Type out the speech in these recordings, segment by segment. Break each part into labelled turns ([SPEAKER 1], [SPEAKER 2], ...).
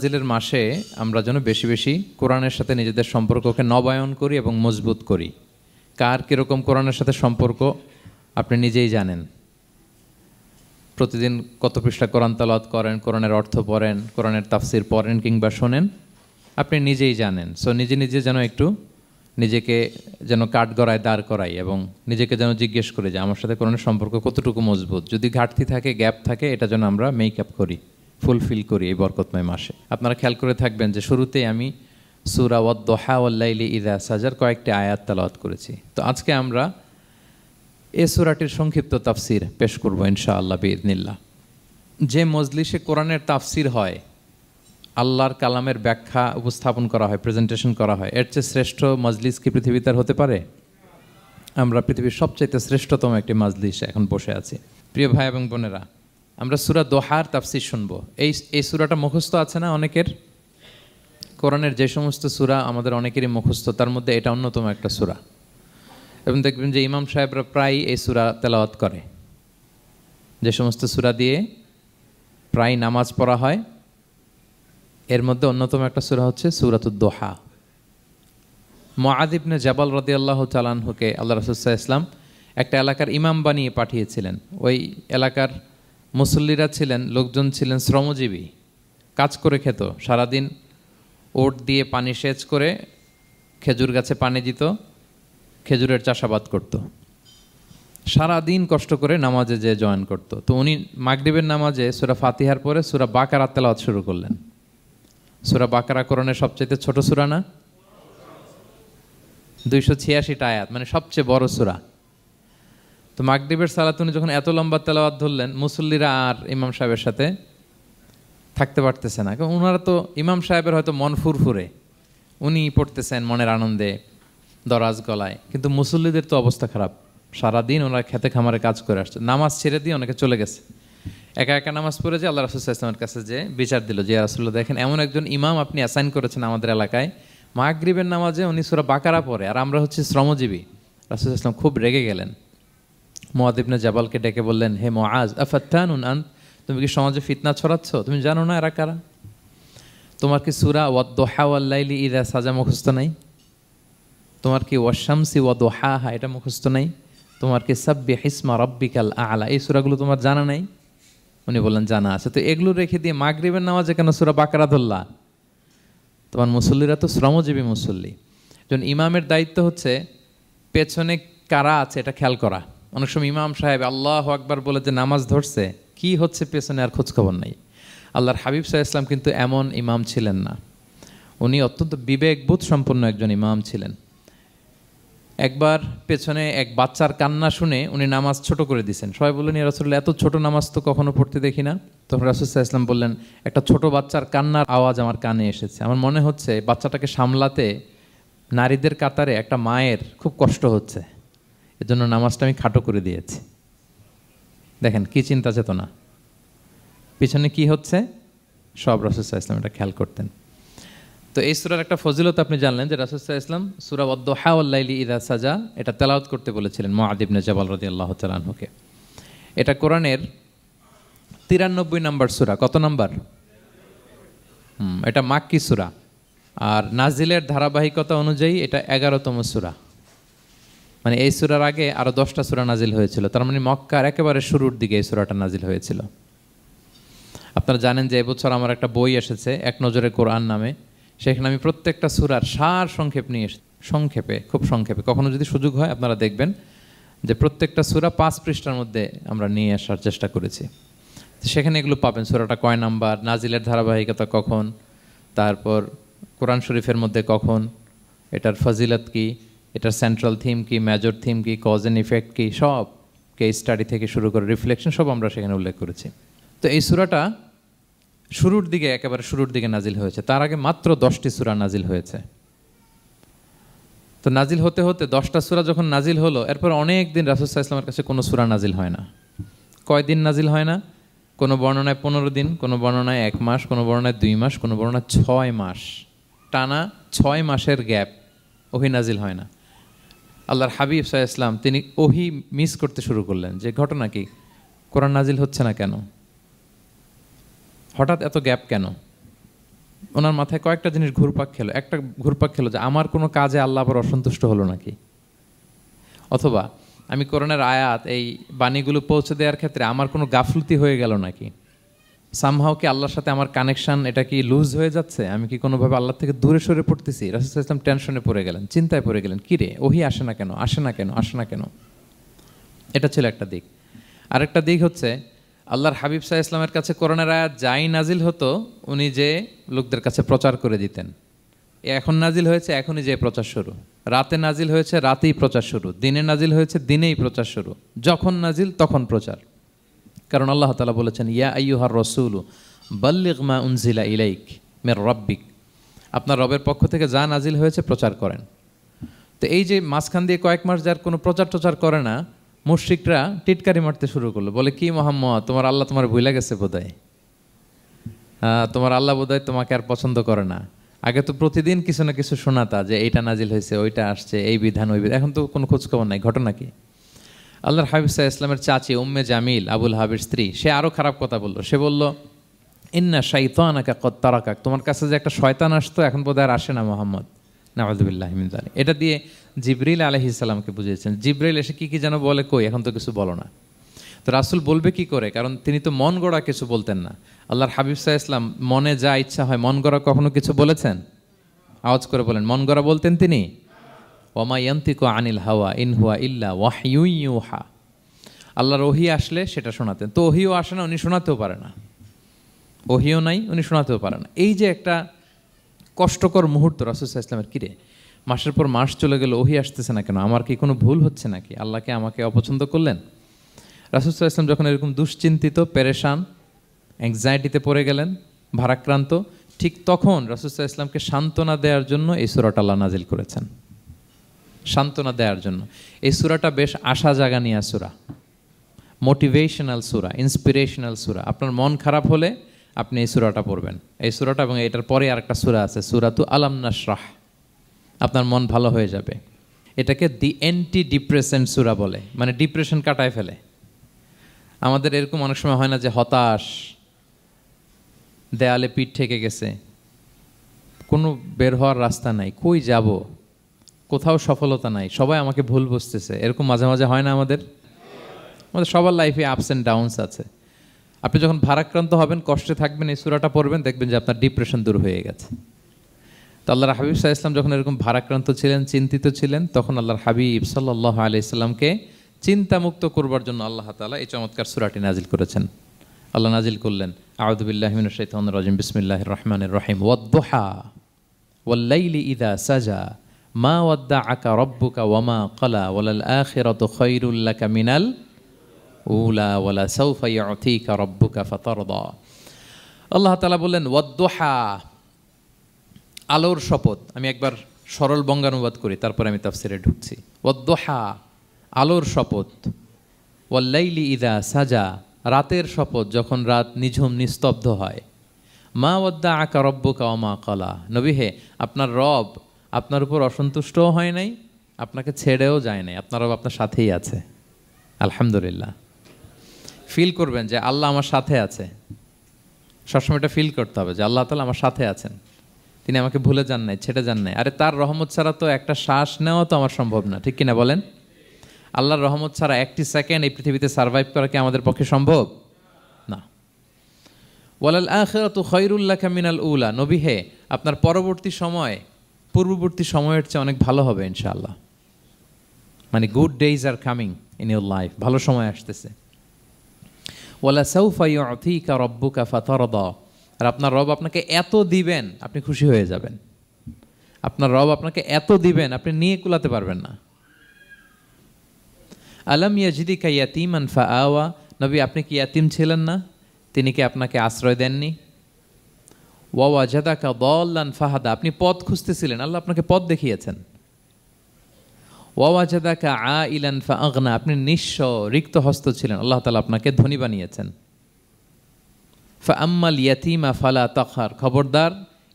[SPEAKER 1] নাজিলের মাসে আমরা যেন বেশি বেশি কোরআনের সাথে নিজেদের সম্পর্ককে নবায়ন করি এবং মজবুত করি। কার কীরকম কোরআনের সাথে সম্পর্ক আপনি নিজেই জানেন। প্রতিদিন কত পৃষ্ঠা কোরআন তেলাওয়াত করেন, কোরআনের অর্থ পড়েন, কোরআনের তাফসির পড়েন কিংবা শোনেন, আপনি নিজেই জানেন। সো নিজে নিজে যেন একটু নিজেকে যেন কাঠগড়ায় দাঁড় করাই এবং নিজেকে যেন জিজ্ঞেস করি যে আমার সাথে কোরআনের সম্পর্ক কতটুকু মজবুত। যদি ঘাটতি থাকে, গ্যাপ থাকে, এটা যেন আমরা মেক আপ করি, ফুলফিল করি এই বরকতময় মাসে। আপনারা খেয়াল করে থাকবেন যে শুরুতেই আমি সূরা ওয়াদ-দুহা ওয়াল-লাইলি ইযা সাজার কয়েকটি আয়াত তেলাওয়াত করেছি। তো আজকে আমরা এই সূরাটির সংক্ষিপ্ত তাফসির পেশ করব ইনশাআল্লাহ বিইذনিল্লাহ। যে মজলিসে কোরআনের তাফসির হয়, আল্লাহর কালামের ব্যাখ্যা উপস্থাপন করা হয়, প্রেজেন্টেশন করা হয়, এর চেয়ে শ্রেষ্ঠ মজলিস কি পৃথিবীতে আর হতে পারে? আমরা পৃথিবীর সবচাইতে শ্রেষ্ঠতম একটি মজলিসে এখন বসে আছি। প্রিয় ভাই এবং বোনেরা, আমরা সূরা দোহার তাফসির শুনবো। এই সূরাটা মুখস্থ আছে না অনেকের? কোরআনের যে সমস্ত সূরা আমাদের অনেকেরই মুখস্থ, তার মধ্যে এটা অন্যতম একটা সূরা। এবং দেখবেন যে ইমাম সাহেবরা প্রায় এই সূরা তেলাওয়াত করে। যে সমস্ত সূরা দিয়ে প্রায় নামাজ পড়া হয়, এর মধ্যে অন্যতম একটা সূরা হচ্ছে সূরাতুদ দোহা। মুআয ইবনে জাবাল রাদিয়াল্লাহু তাআলা আনহুকে আল্লাহ রাসূল সাল্লাল্লাহু আলাইহি ওয়াসাল্লাম একটা এলাকার ইমাম বানিয়ে পাঠিয়েছিলেন। ওই এলাকার মুসল্লিরা ছিলেন, লোকজন ছিলেন শ্রমজীবী, কাজ করে খেত। সারাদিন ওট দিয়ে পানি সেচ করে খেজুর গাছে পানি দিত, খেজুরের চাষাবাদ করত, সারাদিন কষ্ট করে নামাজে যে জয়েন করত। তো উনি মাগরিবের নামাজে সূরা ফাতিহার পরে সূরা বাকারা তেলাওয়াত শুরু করলেন। সূরা বাকারা কোরআনের সবচেয়ে ছোট সূরা না? 286টা আয়াত, মানে সবচেয়ে বড় সূরা। তো মাগরিবের সালাত উনি যখন এত লম্বা তেলাওয়াত ধরলেন, মুসল্লিরা আর ইমাম সাহেবের সাথে থাকতে পারতেছে না। কারণ ওনারা তো, ইমাম সাহেবের হয়তো মন ফুরফুরে, উনি পড়তেছেন মনের আনন্দে দরাজ গলায়, কিন্তু মুসল্লিদের তো অবস্থা খারাপ। সারাদিন ওনারা খেতে খামারে কাজ করে আসছে, নামাজ ছেড়ে দিয়ে অনেকে চলে গেছে, একা একা নামাজ পড়ে যে আল্লাহ রাসূল সাল্লাল্লাহু আলাইহি ওয়াসাল্লামের কাছে যে বিচার দিল যে ইয়া রাসূলুল্লাহ, দেখেন এমন একজন ইমাম আপনি অ্যাসাইন করেছেন আমাদের এলাকায়, মাগরিবের নামাজে উনি সূরা বাকারা পড়ে, আর আমরা হচ্ছে শ্রমজীবী। রাসূল সাল্লাল্লাহু আলাইহি ওয়াসাল্লাম খুব রেগে গেলেন। মুআয ইবনে জাবালকে ডেকে বললেন, হে মুআয, আফাত্তানুন আনত, তুমি কি সমাজে ফিতনা ছড়াচ্ছ? তুমি জানো না এরা কারা? তোমার কি সূরা ওয়াদ-দুহা ওয়াল-লাইলি ইযা সাজা মুখস্থ নাই? তোমার কি ওয়াশ-শামসি ওয়া-দুহাহা এটা মুখস্থ নাই? তোমার কি সাব্বিহ ইসমা রাব্বিকাল আ'লা এই সূরাগুলো তোমার জানা নাই? উনি বললেন জানা আছে। তো এগুলো রেখে দিয়ে মাগরিবের নামাজে কেন সূরা বাকারা ধরলা? তোমার মুসল্লিরা তো শ্রমজীবী মুসল্লি। যখন ইমামের দায়িত্ব হচ্ছে পেছনে কারা আছে এটা খেয়াল করা। অনেক সময় ইমাম সাহেব আল্লাহু আকবার বলে যে নামাজ ধরছে, কি হচ্ছে পেছনে আর খোঁজখবর নাই। আল্লাহর হাবিব সাল্লাল্লাহু আলাইহি ওয়াসাল্লাম কিন্তু এমন ইমাম ছিলেন না, উনি অত্যন্ত বিবেকবোধ সম্পন্ন একজন ইমাম ছিলেন। একবার পেছনে এক বাচ্চার কান্না শুনে উনি নামাজ ছোট করে দিয়েছেন। সবাই বললেন, ইয়া রাসূলুল্লাহ, এত ছোট নামাজ তো কখনো পড়তে দেখি না। তখন রাসূল সাল্লাল্লাহু আলাইহি ওয়াসাল্লাম বললেন, একটা ছোট বাচ্চার কান্নার আওয়াজ আমার কানে এসেছে। আমার মনে হচ্ছে বাচ্চাটাকে সামলাতে নারীদের কাতারে একটা মায়ের খুব কষ্ট হচ্ছে, এজন্য নামাজটা আমি খাটো করে দিয়েছি। দেখেন কি চিন্তা চেতনা, পিছনে কি হচ্ছে সব রাসূল সাল্লাল্লাহু আলাইহি ওয়াসাল্লাম এটা খেয়াল করতেন। তো এই সূরার একটা ফজিলত আপনি জানলেন যে রাসূল সাল্লাল্লাহু আলাইহি ওয়াসাল্লাম সূরা ওয়াদ-দুহা ওয়াল-লাইলি ইযা সাজা এটা তেলাওয়াত করতে বলেছিলেন মুআয ইবনে জাবাল রাদিয়াল্লাহু তাআলা আনহুকে। এটা কোরআনের 93 নম্বর সূরা। কত নম্বর? এটা মাক্কি সূরা, আর নাজিলের ধারাবাহিকতা অনুযায়ী এটা 11তম সূরা। মানে এই সূরার আগে আরো 10টা সূরা নাজিল হয়েছিল, তার মানে মক্কার একেবারে শুরুর দিকে এই সূরাটা নাজিল হয়েছিল। আপনারা জানেন যে এবছর আমার একটা বই এসেছে এক নজরে কোরআন নামে, সেখানে আমি প্রত্যেকটা সূরার সার সংক্ষেপ নিয়ে এসেছি, সংক্ষেপে, খুব সংক্ষেপে। কখনো যদি সুযোগ হয় আপনারা দেখবেন যে প্রত্যেকটা সূরা 5 পৃষ্ঠার মধ্যে আমরা নিয়ে আসার চেষ্টা করেছি। তো সেখানে এগুলো পাবেন, সূরাটা কয় নাম্বার, নাজিলের ধারাবাহিকতা কখন, তারপর কোরআন শরীফের মধ্যে কখন, এটার ফজিলত কি, এটার সেন্ট্রাল থিম কি, মেজর থিম কি, কজ অ্যান্ড ইফেক্ট কি, সব কেস স্টাডি থেকে শুরু করে রিফ্লেকশন সব আমরা সেখানে উল্লেখ করেছি। তো এই সূরাটা শুরুর দিকে, একেবারে শুরুর দিকে নাজিল হয়েছে। তার আগে মাত্র 10টি সূরা নাজিল হয়েছে। তো নাজিল হতে হতে 10টা সূরা যখন নাজিল হলো, এরপর অনেক দিন রাসূল সাল্লাল্লাহু আলাইহি ওয়াসাল্লামের কাছে কোনো সূরা নাজিল হয় না। কয়দিন নাজিল হয় না? কোনো বর্ণনায় 15 দিন, কোনো বর্ণনায় 1 মাস, কোনো বর্ণনায় 2 মাস, কোনো বর্ণনায় 6 মাস, টানা 6 মাসের গ্যাপ ওহী নাজিল হয় না। আল্লাহর হাবিব সাল্লাল্লাহু আলাইহি ওয়াসাল্লাম তিনি ওহী মিস করতে শুরু করলেন, যে ঘটনা কি, কোরআন নাজিল হচ্ছে না কেন, হঠাৎ এত গ্যাপ কেন? ওনার মাথায় কয়েকটা জিনিস ঘুরপাক খেলো। একটা ঘুরপাক খেলো যে আমার কোনো কাজে আল্লাহ আবার অসন্তুষ্ট হলো নাকি, অথবা আমি কোরআনের আয়াত এই বাণীগুলো পৌঁছে দেওয়ার ক্ষেত্রে আমার কোনো গাফলতি হয়ে গেল নাকি, সামহাও কি আল্লাহর সাথে আমার কানেকশন এটা কি লুজ হয়ে যাচ্ছে, আমি কি কোনোভাবে আল্লাহ থেকে দূরে সরে পড়তেছি। রাসূল সাল্লাল্লাহু আলাইহি ওয়াসাল্লাম টেনশনে পড়ে গেলেন, চিন্তায় পড়ে গেলেন, কিরে ওহি আসে না কেন, আসে না কেন, আসে না কেন। এটা ছিল একটা দিক। আরেকটা দিক হচ্ছে আল্লাহর হাবিব সাল্লাল্লাহু আলাইহি ওয়াসাল্লামের কাছে কোরআনের আয়াত যাই নাজিল হতো উনি যে লোকদের কাছে প্রচার করে দিতেন। এখন নাজিল হয়েছে এখনই যে প্রচার শুরু, রাতে নাজিল হয়েছে রাতেই প্রচার শুরু, দিনে নাজিল হয়েছে দিনেই প্রচার শুরু, যখন নাজিল তখন প্রচার। কারণ আল্লাহ তাআলা বলেছেন, ইয়া আইয়ুহার রাসূলু বাল্লিগ মা উনজিলা ইলাইক মির রাব্বিক, আপনার রবের পক্ষ থেকে যা নাজিল হয়েছে প্রচার করেন। তো এই যে মাঝখান দিয়ে কয়েক মাস যার কোনো প্রচার টচার করে না, মুশরিকরা টিটকারি মারতে শুরু করলো, বলে কি মুহাম্মদ তোমার আল্লাহ তোমার ভুলে গেছে বোধহয়, তোমার আল্লাহ বোধহয় তোমাকে আর পছন্দ করে না। আগে তো প্রতিদিন কিছু না কিছু শোনাতা যে এইটা নাজিল হয়েছে, ওইটা আসছে, এই বিধান ওই বিধান, এখন তো কোনো খোঁজখবর নাই। ঘটনা কি? আল্লাহর হাবিব সাল্লাল্লাহু আলাইহি ওয়াসাল্লামের চাচি উম্মে জামিল, আবুল হাবির স্ত্রী, সে আরও খারাপ কথা বলল। সে বলল, ইন্না শাইতানাকা কদ তারাকাক, তোমার কাছে যে একটা শয়তান আসতো এখন বোধহয় আর আসে না মুহাম্মদ, নাউযুবিল্লাহি মিন যালিক। এটা দিয়ে জিবরিল আলাইহিস সালামকে বুঝিয়েছেন। জিবরিল এসে কি কি যেন বলে, কই এখন তো কিছু বলো না। তো রাসূল বলবে কি করে, কারণ তিনি তো মন গড়া কিছু বলতেন না। আল্লাহর হাবিব সাল্লাল্লাহু আলাইহি ওয়াসাল্লাম মনে যা ইচ্ছা হয় মন গড়া কখনো কিছু বলেছেন? আওয়াজ করে বলেন, মন গড়া বলতেন তিনি? ওমা ইয়ান্তিকু আনিল হাওয়া ইন হুয়া ইল্লা ওয়াহয়ুন ইউহা, আল্লাহর ওহী আসলে সেটা শোনাতেন। তো ওহীও আসে না, উনি শোনাতেও পারে না, ওহীও নাই, উনি শোনাতেও পারে না। এই যে একটা কষ্টকর মুহূর্ত রাসূল সাল্লাল্লাহু আলাইহি ওয়াসাল্লামের, কিরে মাসের পর মাস চলে গেল ওহী আসতেছে না কেন, আমার কি কোনো ভুল হচ্ছে নাকি, আল্লাহকে আমাকে অপছন্দ করলেন? রাসূল সাল্লাল্লাহু আলাইহি ওয়াসাল্লাম যখন এরকম দুশ্চিন্তিত, পেরেশান, অ্যাংজাইটিতে পড়ে গেলেন, ভারাক্রান্ত, ঠিক তখন রাসূল সাল্লাল্লাহু আলাইহি ওয়াসাল্লামকে সান্ত্বনা দেওয়ার জন্য এই সূরাটা আল্লাহ নাজিল করেছেন। সান্ত্বনা দেওয়ার জন্য এই সূরাটা বেশ আশা জাগানিয়া সূরা, মোটিভেশনাল সূরা, ইন্সপিরেশনাল সূরা। আপনার মন খারাপ হলে আপনি এই সূরাটা পড়বেন, এই সূরাটা, এবং এটার পরে আরেকটা সূরা আছে, সূরাতু আলাম নাশরাহ, আপনার মন ভালো হয়ে যাবে। এটাকে দি অ্যান্টি ডিপ্রেসেন্ট সূরা বলে, মানে ডিপ্রেশন কাটায় ফেলে। আমাদের এরকম অনেক সময় হয় না যে হতাশ, দেয়ালে পিঠ ঠেকে গেছে, কোনো বের হওয়ার রাস্তা নাই, কই যাব, কোথাও সফলতা নাই, সবাই আমাকে ভুল বুঝতেছে, এরকম মাঝে মাঝে হয় না আমাদের? আমাদের সবার লাইফে আপস অ্যান্ড ডাউনস আছে। আপনি যখন ভারাক্রান্ত হবেন, কষ্টে থাকবেন, এই সূরাটা পড়বেন, দেখবেন যে আপনার ডিপ্রেশন দূর হয়ে গেছে। তো আল্লাহর হাবিব সাল্লাল্লাহু আলাইহি ওয়াসাল্লাম যখন এরকম ভারাক্রান্ত ছিলেন, চিন্তিত ছিলেন, তখন আল্লাহর হাবিব সাল্লাল্লাহু আলাইহি ওয়াসাল্লামকে চিন্তামুক্ত করবার জন্য আল্লাহ তাআলা এই চমৎকার সূরাটি নাজিল করেছেন। আল্লাহ নাজিল করলেন, আউযু বিল্লাহি মিনাশ শাইতানির রাজিম, বিসমিল্লাহির রহমানির রহিম, ওয়াদ-দুহা ওয়াল-লাইলি ইযা সাজা মা ওয়াদ্দাআকা রাব্বুকা ওয়া মা ক্বালা ওয়ালাল আখিরাতু খায়রুল লাকা মিনাল উলা ওয়ালা সাউফা ইউতিকা রাব্বুকা ফাতারদা। আল্লাহ তাআলা বললেন, ওয়াদ-দুহা, আলোর শপথ। আমি একবার সরল বঙ্গানুবাদ করি, তারপরে আমি তাফসিরে ঢুকছি। ওয়াদ-দুহা, আলোর শপথ, ওয়াল-লাইলি ইযা সাজা, রাতের শপথ, যখন রাত নিঝুম নিস্তব্ধ হয়। মা ওয়াদ্দাআকা রাব্বুকা ওয়া মা ক্বালা, নবী হে, আপনার রব আপনার উপর অসন্তুষ্টও হয় নাই, আপনাকে ছেড়েও যায় নাই, আপনার রব আপনার সাথেই আছে। আলহামদুলিল্লাহ। ফিল করবেন যে আল্লাহ আমার সাথে আছে, সবসময় এটা ফিল করতে হবে যে আল্লাহ তাআলা আমার সাথে আছেন, তিনি আমাকে ভুলে যান নাই, ছেড়ে যান নাই। আরে তার রহমত ছাড়া তো একটা শ্বাস নেওয়া তো আমার সম্ভব না, ঠিক কিনা বলেন? আল্লাহর রহমত ছাড়া একটি সেকেন্ড এই পৃথিবীতে সার্ভাইভ করা কি আমাদের পক্ষে সম্ভব না। ওয়ালাল আখিরাতু খায়রুল লাকা মিনাল উলা, নবী হে, আপনার পরবর্তী সময় পূর্ববর্তী সময়ের চেয়ে অনেক ভালো হবে ইনশাআল্লাহ। মানে good days are coming in your life, ভালো সময় আসতেছে। ওয়ালা সাউফা ইউতিকা রাব্বুকা ফাতারদা, আর আপনার রব আপনাকে এত দিবেন আপনি খুশি হয়ে যাবেন। আপনার রব আপনাকে এত দিবেন আপনি নিয়ে কুলাতে পারবেন না। আলাম ইয়াজিদিকা ইয়াতীমান ফাআওয়া, নবী আপনি কি ইয়াতীম ছিলেন না, তিনি কি আপনাকে আশ্রয় দেননি? ওয়া ওয়াজাদাকা দাল্লান ফাহাদা, আপনি পথ খুঁজতেছিলেন, আল্লাহ আপনাকে পথ দেখিয়েছেন। ওয়া ওয়াজাদাকা আইলান ফাআগনা, আপনি নিঃস্ব রিক্ত হস্ত ছিলেন, আল্লাহ তাআলা আপনাকে ধনী বানিয়েছেন। ফাআম্মাল ইয়াতীমা ফালা তাকহার, খবরদার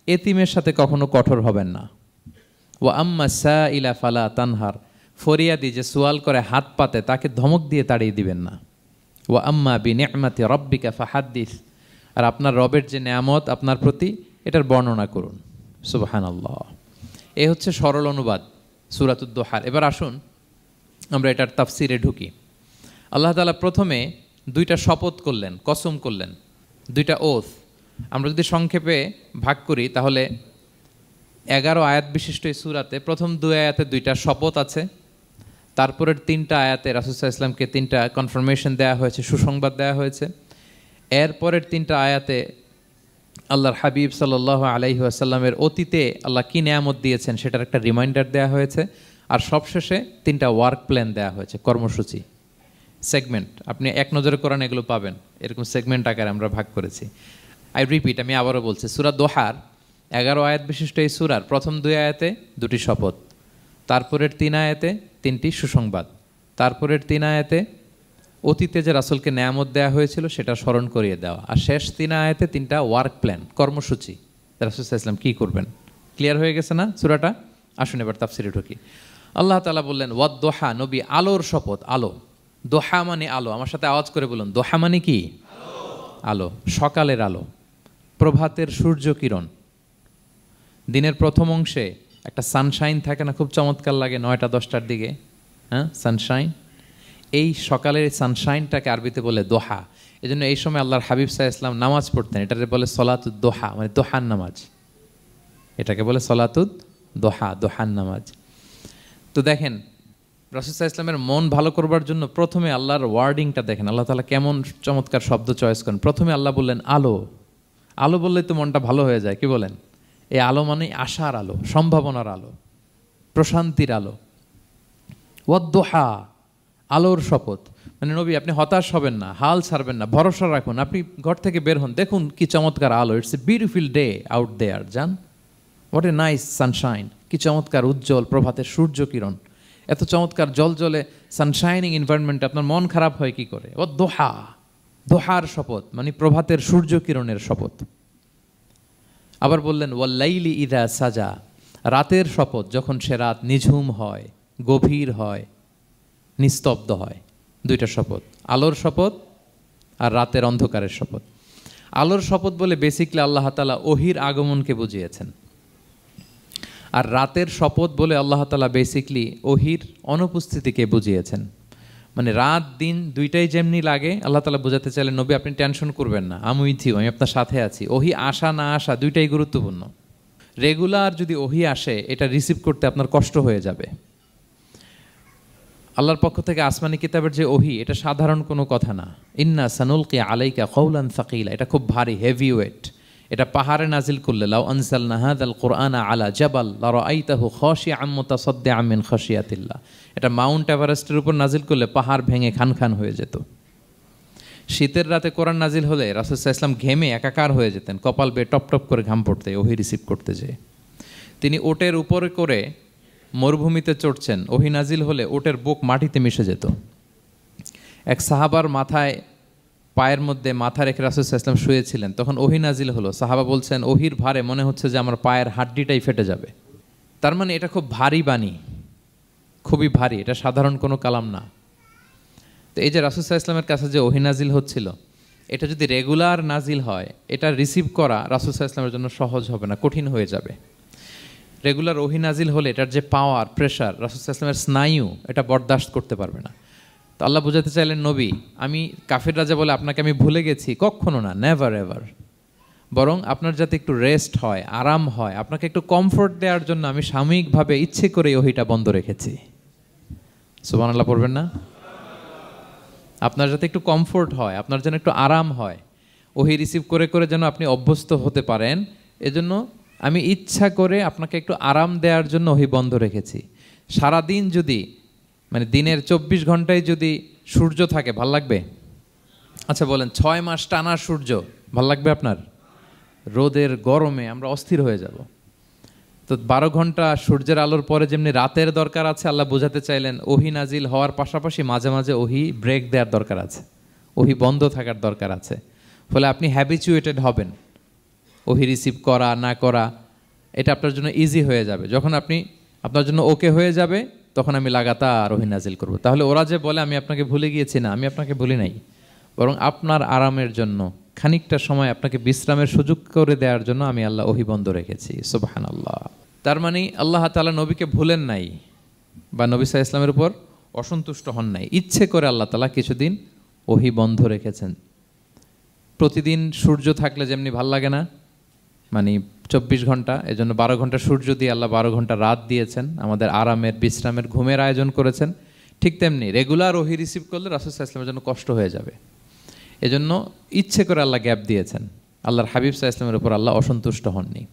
[SPEAKER 1] এতিমের সাথে কখনো কঠোর হবেন না। ওয়া আম্মা সাইলা ফালা তানহার, ফরিয়াদি যে সুয়াল করে হাত পাতে তাকে ধমক দিয়ে তাড়িয়ে দিবেন না। ওয়া আম্মা বিনিআমাতি রাব্বিকা ফাহাদ্দিস, আর আপনার রবের যে নেয়ামত আপনার প্রতি এটার বর্ণনা করুন। সুবহানাল্লাহ। এ হচ্ছে সরল অনুবাদ সূরাতুদ দোহার। এবার আসুন আমরা এটার তাফসিরে ঢুকি। আল্লাহ তাআলা প্রথমে দুইটা শপথ করলেন, কসম করলেন, দুইটা ওথ। আমরা যদি সংক্ষেপে ভাগ করি তাহলে 11 আয়াত বিশিষ্ট এই সূরাতে প্রথম 2 আয়াতে দুইটা শপথ আছে, তারপরের 3টা আয়াতে রাসূল সাল্লাল্লাহু আলাইহি ওয়াসাল্লামকে 3টা কনফার্মেশন দেওয়া হয়েছে, সুসংবাদ দেওয়া হয়েছে। এরপরের 3টা আয়াতে আল্লাহর হাবিব সাল্লাল্লাহু আলাইহি ওয়াসাল্লামের অতীতে আল্লাহ কী নেয়ামত দিয়েছেন সেটার একটা রিমাইন্ডার দেওয়া হয়েছে। আর সবশেষে 3টা ওয়ার্ক প্ল্যান দেওয়া হয়েছে, কর্মসূচি, সেগমেন্ট। আপনি এক নজরে কোরআন এগুলো পাবেন, এরকম সেগমেন্ট আকারে আমরা ভাগ করেছি। আই রিপিট, আমি আবারও বলছি, সূরা দোহার 11 আয়াত বিশিষ্ট এই সূরার প্রথম 2 আয়াতে 2টি শপথ, তারপরের 3 আয়াতে 3টি সুসংবাদ, তারপরের 3 আয়াতে অতীতে যে রাসূলকে নেয়ামত দেওয়া হয়েছিল সেটা স্মরণ করিয়ে দেওয়া, আর শেষ 3 আয়াতে 3টা ওয়ার্ক প্ল্যান, কর্মসূচি, রাসূল সাল্লাল্লাহু আলাইহি ওয়াসাল্লাম কী করবেন। ক্লিয়ার হয়ে গেছে না সূরাটা? আসুন এবার তাফসিরে ঢুকি। আল্লাহ তাআলা বললেন ওয়াদ দোহা, নবী আলোর শপথ। আলো, দোহা মানে আলো। আমার সাথে আওয়াজ করে বলুন, দোহা মানে কি? আলো, সকালের আলো, প্রভাতের সূর্য কিরণ। দিনের প্রথম অংশে একটা সানশাইন থাকে না, খুব চমৎকার লাগে 9টা 10টার দিকে, হ্যাঁ, সানশাইন। এই সকালের সানশাইনটাকে আরবিতে বলে দোহা। এই জন্য এই সময় আল্লাহর হাবিব সাল্লাল্লাহু আলাইহি ওয়াসাল্লাম নামাজ পড়তেন, এটাকে বলে সলাতুদ দোহা, মানে দোহার নামাজ। এটাকে বলে সলাতুদ দোহা, দোহার নামাজ। তো দেখেন রাসূল সাল্লাল্লাহু আলাইহি ওয়াসাল্লামের মন ভালো করবার জন্য প্রথমে আল্লাহর ওয়ার্ডিংটা দেখেন, আল্লাহ তাআলা কেমন চমৎকার শব্দ চয়েস করেন। প্রথমে আল্লাহ বললেন আলো। আলো বললেই তো মনটা ভালো হয়ে যায়, কি বলেন? এই আলো মানে আশার আলো, সম্ভাবনার আলো, প্রশান্তির আলো। ওয়াদ-দোহা, আলোর শপথ। মানে নবী আপনি হতাশ হবেন না, হাল ছাড়বেন না, ভরসা রাখুন। আপনি ঘর থেকে বের হন, দেখুন কি চমৎকার আলো। It's a beautiful day out there. যান, হোয়াট এ নাইস সানশাইন, কি চমৎকার উজ্জ্বল প্রভাতের সূর্য কিরণ। এত চমৎকার জলজলে সানশাইনিং এনভায়রনমেন্টে আপনার মন খারাপ হয় কি করে? ওয়াদ-দোহা, দোহার শপথ মানে প্রভাতের সূর্য কিরণের শপথ। আবার বললেন ওয়াল-লাইলি ইযা সাজা, রাতের শপথ, যখন সে রাত নিঝুম হয়, গভীর হয়, নিস্তব্ধ হয়। 2টা শপথ, আলোর শপথ আর রাতের অন্ধকারের শপথ। আলোর শপথ বলে বেসিকলি আল্লাহ তাআলা ওহির আগমনকে বুঝিয়েছেন, আর রাতের শপথ বলে আল্লাহ তাআলা বেসিকলি ওহির অনুপস্থিতিকে বুঝিয়েছেন। মানে রাত দিন দুইটাই যেমনি লাগে, আল্লাহ তাআলা বোঝাতে চাইলেন নবী আপনি টেনশন করবেন না, আমি উইথ ইউ, আমি আপনার সাথে আছি। ওহি আসা না আসা দুইটাই গুরুত্বপূর্ণ। রেগুলার যদি ওহি আসে এটা রিসিভ করতে আপনার কষ্ট হয়ে যাবে। আল্লাহর পক্ষ থেকে আসমানি কিতাবের যে ওহি, এটা সাধারণ কোনো কথা না। ইন্না সানুলকি আলাইকা কওলান সাকিলা, এটা খুব ভারী, হেভি ওয়েট। এটা পাহাড়ে নাজিল করলে, লাউ আনজালনা হাযাল কুরআনা আলা জাবাল লারাআইতাহু খাশিআম মুতাসাদ্দিআম মিন খাশিয়াতিল্লাহ, এটা মাউন্ট এভারেস্টের উপর নাজিল করলে পাহাড় ভেঙে খান খান হয়ে যেত। শীতের রাতে কোরআন নাজিল হলে রাসূল সাল্লাল্লাহু আলাইহি ওয়াসাল্লাম ঘেমে একাকার হয়ে যেতেন, কপাল বেয়ে টপ টপ করে ঘাম পড়তে ওহি রিসিভ করতে যেয়ে। তিনি ওটের উপরে করে মরুভূমিতে চড়ছেন, ওহি নাজিল হলে ওটের বুক মাটিতে মিশে যেত। এক সাহাবার মাথায়, পায়ের মধ্যে মাথা রেখে রাসূল সাল্লাল্লাহু আলাইহি ওয়াসাল্লাম শুয়েছিলেন, তখন ওহি নাজিল হলো। সাহাবা বলছেন ওহির ভারে মনে হচ্ছে যে আমার পায়ের হাড্ডিটাই ফেটে যাবে। তার মানে এটা খুব ভারী বাণী, খুবই ভারী, এটা সাধারণ কোনো কালাম না। তো এই যে রাসূল সাল্লাল্লাহু আলাইহি ওয়াসাল্লামের কাছে যে ওহি নাজিল হচ্ছিল, এটা যদি রেগুলার নাজিল হয়, এটা রিসিভ করা রাসূল সাল্লাল্লাহু আলাইহি ওয়াসাল্লামের জন্য সহজ হবে না, কঠিন হয়ে যাবে। রেগুলার ওহি নাজিল হলে এটার যে পাওয়ার, প্রেশার, রাসূল সাল্লাল্লাহু আলাইহি ওয়াসাল্লামের স্নায়ু এটা বরদাস্ত করতে পারবে না। তো আল্লাহ বোঝাতে চাইলেন নবী আমি কাফির রাজা বলে আপনাকে আমি ভুলে গেছি, কখনো না, নেভার এভার। বরং আপনার যাতে একটু রেস্ট হয়, আরাম হয়, আপনাকে একটু কমফোর্ট দেওয়ার জন্য আমি সাময়িকভাবে ইচ্ছে করে ওহিটা বন্ধ রেখেছি। সুবহানাল্লাহ পড়বেন না? আপনার যাতে একটু কমফোর্ট হয়, আপনার যেন একটু আরাম হয়, ওহি রিসিভ করে করে যেন আপনি অভ্যস্ত হতে পারেন, এজন্য আমি ইচ্ছা করে আপনাকে একটু আরাম দেওয়ার জন্য ওহি বন্ধ রেখেছি। সারাদিন যদি, মানে দিনের 24 ঘন্টায় যদি সূর্য থাকে, ভাল লাগবে? আচ্ছা বলেন, 6 মাস টানা সূর্য ভাল লাগবে আপনার? রোদের গরমে আমরা অস্থির হয়ে যাব। তো 12 ঘন্টা সূর্যের আলোর পরে যেমনি রাতের দরকার আছে, আল্লাহ বোঝাতে চাইলেন ওহি নাজিল হওয়ার পাশাপাশি মাঝে মাঝে ওহি ব্রেক দেওয়ার দরকার আছে, ওহি বন্ধ থাকার দরকার আছে। ফলে আপনি হ্যাবিচুয়েটেড হবেন, ওহি রিসিভ করা না করা এটা আপনার জন্য ইজি হয়ে যাবে। যখন আপনি আপনার জন্য ওকে হয়ে যাবে, তখন আমি লাগাতার ওহি নাজিল করব। তাহলে ওরা যে বলে আমি আপনাকে ভুলে গিয়েছি, না, আমি আপনাকে ভুলি নাই, বরং আপনার আরামের জন্য খানিকটা সময় আপনাকে বিশ্রামের সুযোগ করে দেওয়ার জন্য আমি আল্লাহ ওহী বন্ধ রেখেছি। সুবহানাল্লাহ। তার মানে আল্লাহ তাআলা নবীকে ভুলেন নাই বা নবী সাল্লাল্লাহু আলাইহি ওয়াসাল্লামের উপর অসন্তুষ্ট হন নাই, ইচ্ছে করে আল্লাহ তাআলা কিছুদিন ওহী বন্ধ রেখেছেন। প্রতিদিন সূর্য থাকলে যেমনি ভাল লাগে না, মানে 24 ঘন্টা, এজন্য 12 ঘন্টা সূর্য দিয়ে আল্লাহ 12 ঘন্টা রাত দিয়েছেন, আমাদের আরামের, বিশ্রামের, ঘুমের আয়োজন করেছেন। ঠিক তেমনি রেগুলার ওহী রিসিভ করলে রাসূল সাল্লাল্লাহু আলাইহি ওয়াসাল্লামের জন্য কষ্ট হয়ে যাবে, এজন্য ইচ্ছে করে আল্লাহ গ্যাপ দিয়েছেন। আল্লাহর হাবিব সাল্লাল্লাহু আলাইহি ওয়াসাল্লামের উপর আল্লাহ অসন্তুষ্ট হননি।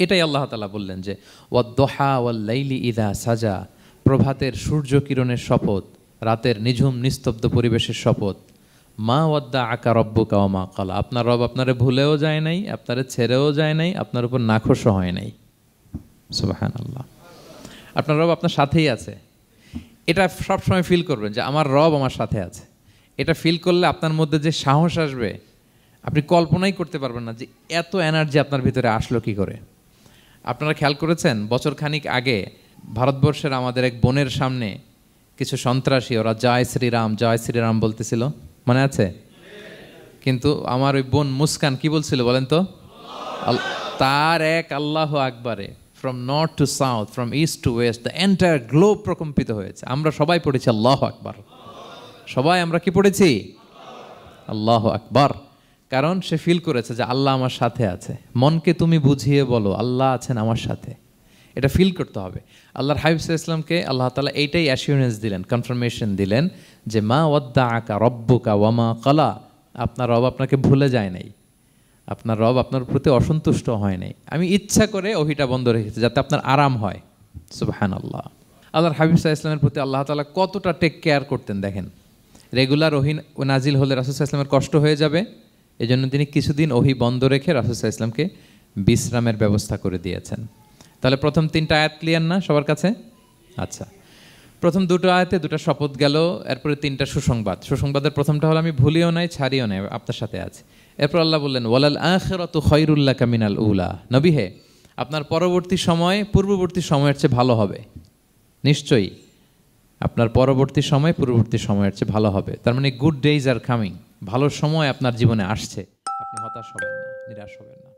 [SPEAKER 1] এটাই আল্লাহ তাআলা বললেন যে ওয়াদ-দুহা ওয়াল-লাইলি ইযা সাজা, প্রভাতের সূর্য কিরণের শপথ, রাতের নিঝুম নিস্তব্ধ পরিবেশের শপথ। মা ওয়াদ্দাআকা রাব্বুকা ওয়া মা ক্বালা, আপনার রব আপনারে ভুলেও যায় নাই, আপনারে ছেড়েও যায় নাই, আপনার উপর নাখোশও হয় নাই। সুবহানাল্লাহ। আপনার রব আপনার সাথেই আছে, এটা সবসময় ফিল করবেন যে আমার রব আমার সাথে আছে। এটা ফিল করলে আপনার মধ্যে যে সাহস আসবে আপনি কল্পনাই করতে পারবেন না যে এত এনার্জি আপনার ভিতরে আসলো কি করে। আপনারা খেয়াল করেছেন বছর খানিক আগে ভারতবর্ষের আমাদের এক বোনের সামনে কিছু সন্ত্রাসী, ওরা জয় শ্রীরাম বলতেছিল, মনে আছে? কিন্তু আমার ওই বোন মুস্কান কি বলছিল বলেন তো? তার এক আল্লাহ আকবারে from north to south, from east to west, the entire globe প্রকম্পিত হয়েছে। আমরা সবাই পড়েছি আল্লাহ আকবার, সবাই আমরা কি পড়েছি? আল্লাহ আকবার। কারণ সে ফিল করেছে যে আল্লাহ আমার সাথে আছে। মনকে তুমি বুঝিয়ে বলো আল্লাহ আছেন আমার সাথে, এটা ফিল করতে হবে। আল্লাহর হাবিব সাল্লাল্লাহু আলাইহি ওয়াসাল্লামকে আল্লাহ তাআলা এইটাই অ্যাসিউরেন্স দিলেন, কনফার্মেশন দিলেন যে মা ওয়াদ্দাআকা রাব্বুকা ওয়া মা ক্বালা, আপনার রব আপনাকে ভুলে যায় নাই, আপনার রব আপনার প্রতি অসন্তুষ্ট হয় নাই। আমি ইচ্ছা করে ওহীটা বন্ধ রেখেছি যাতে আপনার আরাম হয়। সুবহানাল্লাহ। আল্লাহর হাবিব সাল্লাল্লাহু আলাইহি ওয়াসাল্লামের প্রতি আল্লাহ তাআলা কতটা টেক কেয়ার করতেন দেখেন। রেগুলার ওহী নাজিল হলে রাসূল সাল্লাল্লাহু আলাইহি ওয়াসাল্লামের কষ্ট হয়ে যাবে, এজন্য তিনি কিছুদিন ওহী বন্ধ রেখে রাসূল সাল্লাল্লাহু আলাইহি ওয়াসাল্লামকে বিশ্রামের ব্যবস্থা করে দিয়েছেন। তাহলে প্রথম 3টা আয়াত ক্লিয়ার না সবার কাছে? আচ্ছা, প্রথম 2টো আয়াতে 2টা শপথ গেল, এরপরে 3টা সুসংবাদ। সুসংবাদের প্রথমটা হলো আমি ভুলিও নাই ছাড়িও নাই, আপনার সাথে আছে। এরপর আল্লাহ বললেন ওয়ালাল আখিরাতু খায়রুল লাকা মিনাল উলা, নবী হে আপনার পরবর্তী সময় পূর্ববর্তী সময়ের চেয়ে ভালো হবে। নিশ্চয়ই আপনার পরবর্তী সময় পূর্ববর্তী সময়ের চেয়ে ভালো হবে। তার মানে গুড ডেইজ আর কামিং, ভালো সময় আপনার জীবনে আসছে, আপনি হতাশ হবেন না, নিরাশ হবেন না।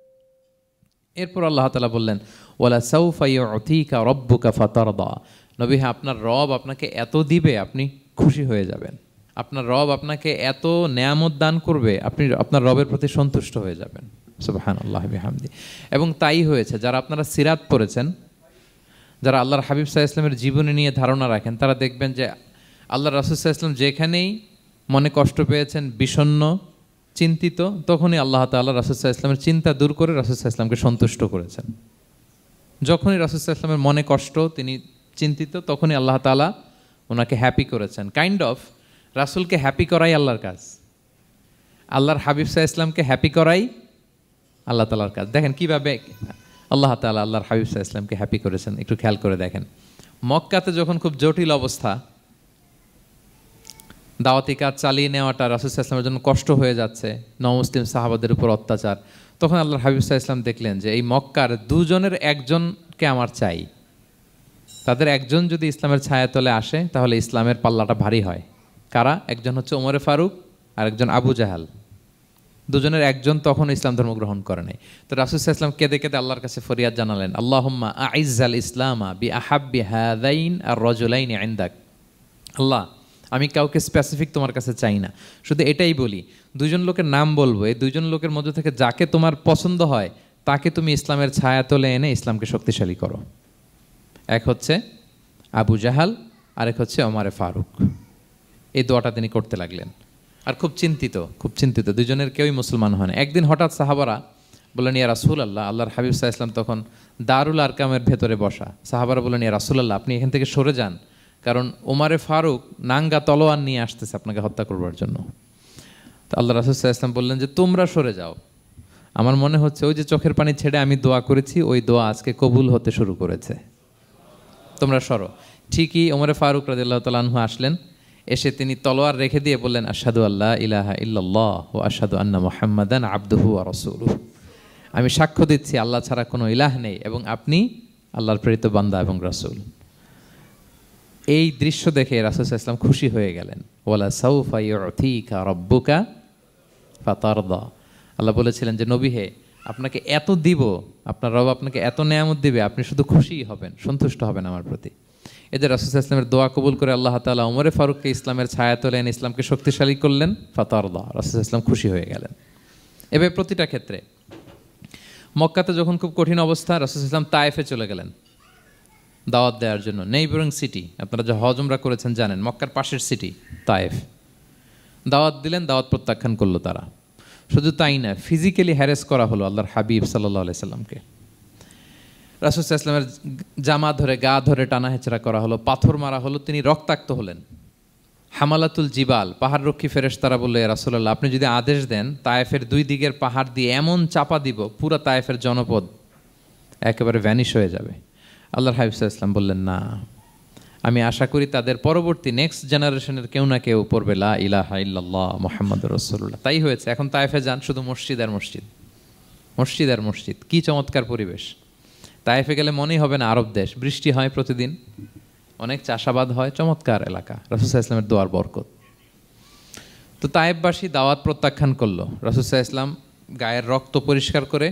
[SPEAKER 1] এরপর আল্লাহ তাআলা বললেন ওয়ালা সাউফা ইউতিকা রাব্বুকা ফাতারদা, নবী হ্যাঁ আপনার রব আপনাকে এত দিবে আপনি খুশি হয়ে যাবেন, আপনার রব আপনাকে এত নেয়ামত দান করবে আপনি আপনার রবের প্রতি সন্তুষ্ট হয়ে যাবেন। সুবহানাল্লাহ বিহামদি। এবং তাই হয়েছে। যারা আপনারা সিরাত পড়েছেন, যারা আল্লাহর হাবিব সাল্লাল্লাহু আলাইহি ওয়াসাল্লামের জীবনী নিয়ে ধারণা রাখেন, তারা দেখবেন যে আল্লাহর রাসূল সাল্লাল্লাহু আলাইহি ওয়াসাল্লাম যেখানেই মনে কষ্ট পেয়েছেন, বিষণ্ণ, চিন্তিত, তখনই আল্লাহ তাআলা রাসূল সাল্লাল্লাহু আলাইহি ওয়াসাল্লামের চিন্তা দূর করে রাসূল সাল্লাল্লাহু আলাইহি ওয়াসাল্লামকে সন্তুষ্ট করেছেন। যখনই রাসূল সাল্লাল্লাহু আলাইহি ওয়াসাল্লামের মনে কষ্ট, তিনি চিন্তিত, তখনই আল্লাহ তাআলা ওনাকে হ্যাপি করেছেন। কাইন্ড অফ রাসূলকে হ্যাপি করাই আল্লাহর কাজ, আল্লাহর হাবিব সাল্লাল্লাহু আলাইহি ওয়াসাল্লামকে হ্যাপি করাই আল্লাহ তাআলার কাজ। দেখেন কিভাবে আল্লাহ তাআলা আল্লাহর হাবিব সাল্লাল্লাহু আলাইহি ওয়াসাল্লামকে হ্যাপি করেছেন, একটু খেয়াল করে দেখেন। মক্কাতে যখন খুব জটিল অবস্থা, দাওয়াতি কাজ চালিয়ে নেওয়াটা রাসূল সাল্লাল্লাহু আলাইহি ওয়াসাল্লামের জন্য কষ্ট হয়ে যাচ্ছে, নমুসলিম সাহাবাদের উপর অত্যাচার, তখন আল্লাহর হাবিব সাল্লাল্লাহু আলাইহি ওয়াসাল্লাম দেখলেন যে এই মক্কার 2 জনের একজনকে আমার চাই, তাদের একজন যদি ইসলামের ছায়াতলে আসে তাহলে ইসলামের পাল্লাটা ভারী হয়। কারা? একজন হচ্ছে ওমরে ফারুক আর একজন আবু জাহাল। 2 জনের একজন তখন ইসলাম ধর্ম গ্রহণ করে নাই। তো রাসূল সাল্লাল্লাহু আলাইহি ওয়াসাল্লাম কেঁদে কেঁদে আল্লাহর কাছে ফরিয়াদ জানালেন, আল্লাহুম্মা আইজ্জাল ইসলামা বিআহাব্বি হাযাইন আর রাজুলাইনি ইনদাক। আল্লাহ আমি কাউকে স্পেসিফিক তোমার কাছে চাই না, শুধু এটাই বলি 2 জন লোকের নাম বলবো, এই 2 জন লোকের মধ্যে থেকে যাকে তোমার পছন্দ হয় তাকে তুমি ইসলামের ছায়াতলে এনে ইসলামকে শক্তিশালী করো। এক হচ্ছে আবু জাহাল, আরেক হচ্ছে ওমরে ফারুক। এই দোয়াটা তিনি করতে লাগলেন আর খুব চিন্তিত 2 জনের কেউই মুসলমান হয় না। একদিন হঠাৎ সাহাবারা বললেন ইয়া রাসূলুল্লাহ, আল্লাহর হাবিব সাল্লাল্লাহু আলাইহি ওয়াসাল্লাম তখন দারুল আরকামের ভেতরে বসা, সাহাবারা বললেন ইয়া রাসূলুল্লাহ আপনি এখান থেকে সরে যান, কারণ ওমরে ফারুক নাঙ্গা তলোয়ার নিয়ে আসতেছে আপনাকে হত্যা করবার জন্য। তো আল্লাহ রাসূল সাল্লাল্লাহু আলাইহি ওয়াসাল্লাম বললেন যে তোমরা সরে যাও, আমার মনে হচ্ছে ওই যে চোখের পানি ছেড়ে আমি দোয়া করেছি ওই দোয়া আজকে কবুল হতে শুরু করেছে, তোমরা সরো। ঠিকই ওমরে ফারুক রাদিয়াল্লাহু তাআলা আনহু আসলেন, এসে তিনি তলোয়ার রেখে দিয়ে বললেন আশহাদু আল্লা ইলাহা ইল্লাল্লাহ ওয়া আশহাদু আন্না মুহাম্মাদান আবদুহু ওয়া রাসূলুহু, আমি সাক্ষ্য দিচ্ছি আল্লাহ ছাড়া কোনো ইলাহ নেই এবং আপনি আল্লাহর প্রেরিত বান্দা এবং রাসূল। এই দৃশ্য দেখে রাসূল সাল্লাল্লাহু আলাইহি ওয়াসাল্লাম খুশি হয়ে গেলেন। ওয়ালা সাউফা ইউতিকা রাব্বুকা ফাতারদা। আল্লাহ বলেছিলেন যে নবী হে, আপনাকে এত দিব, আপনার রব আপনাকে এত নেয়ামত দিবে, আপনি শুধু খুশিই হবেন, সন্তুষ্ট হবেন আমার প্রতি। এদের রাসূল সাল্লাল্লাহু আলাইহি ওয়াসাল্লামের দোয়া কবুল করে আল্লাহ তাআলা ওমরে ফারুককে ইসলামের ছায়া তোলেন, ইসলামকে শক্তিশালী করলেন। ফাতারদা, রাসূল সাল্লাল্লাহু আলাইহি ওয়াসাল্লাম খুশি হয়ে গেলেন। এভাবে প্রতিটা ক্ষেত্রে। মক্কাতে যখন খুব কঠিন অবস্থা, রাসূল সাল্লাল্লাহু আলাইহি ওয়াসাল্লাম তায়েফে চলে গেলেন দাওয়াত দেওয়ার জন্য। নেইবারিং সিটি, আপনারা যে হজ উমরা করেছেন জানেন, মক্কার পাশের সিটি তায়েফ। দাওয়াত দিলেন, দাওয়াত প্রত্যাখ্যান করলো তারা। শুধু তাই না, ফিজিক্যালি হ্যারেস করা হলো আল্লাহর হাবিব সাল্লাল্লাহু আলাইহি সাল্লামকে। রাসূল সাল্লাল্লাহু আলাইহি ওয়াসাল্লামের জামা ধরে, গা ধরে টানা হেঁচড়া করা হলো, পাথর মারা হলো, তিনি রক্তাক্ত হলেন। হামালাতুল জিবাল, পাহাড়রক্ষী ফেরেশতারা বলল, ইয়া রাসূলুল্লাহ, আপনি যদি আদেশ দেন তায়েফের দুই দিকের পাহাড় দিয়ে এমন চাপা দিব, পুরো তায়েফের জনপদ একেবারে ভ্যানিশ হয়ে যাবে। আল্লাহর হাবিব সাল্লাল্লাহু আলাইহি ওয়াসাল্লাম বললেন, না, আমি আশা করি তাদের পরবর্তী নেক্সট জেনারেশনের কেউ না কেউ পড়বে লা ইলাহা ইল্লাল্লাহ মুহাম্মাদুর রাসূলুল্লাহ। তাই হয়েছে। এখন তায়েফে যান, শুধু মসজিদ আর মসজিদ, মসজিদ আর মসজিদ। কি চমৎকার পরিবেশ! তায়েফে গেলে মনেই হবে না আরব দেশ। বৃষ্টি হয় প্রতিদিন, অনেক চাষাবাদ হয়, চমৎকার এলাকা। রাসূল সাল্লাল্লাহু আলাইহি ওয়াসাল্লামের দোয়ার বরকত। তো তায়েফবাসী দাওয়াত প্রত্যাখ্যান করলো। রাসূল সাল্লাল্লাহু আলাইহি ওয়াসাল্লাম গায়ের রক্ত পরিষ্কার করে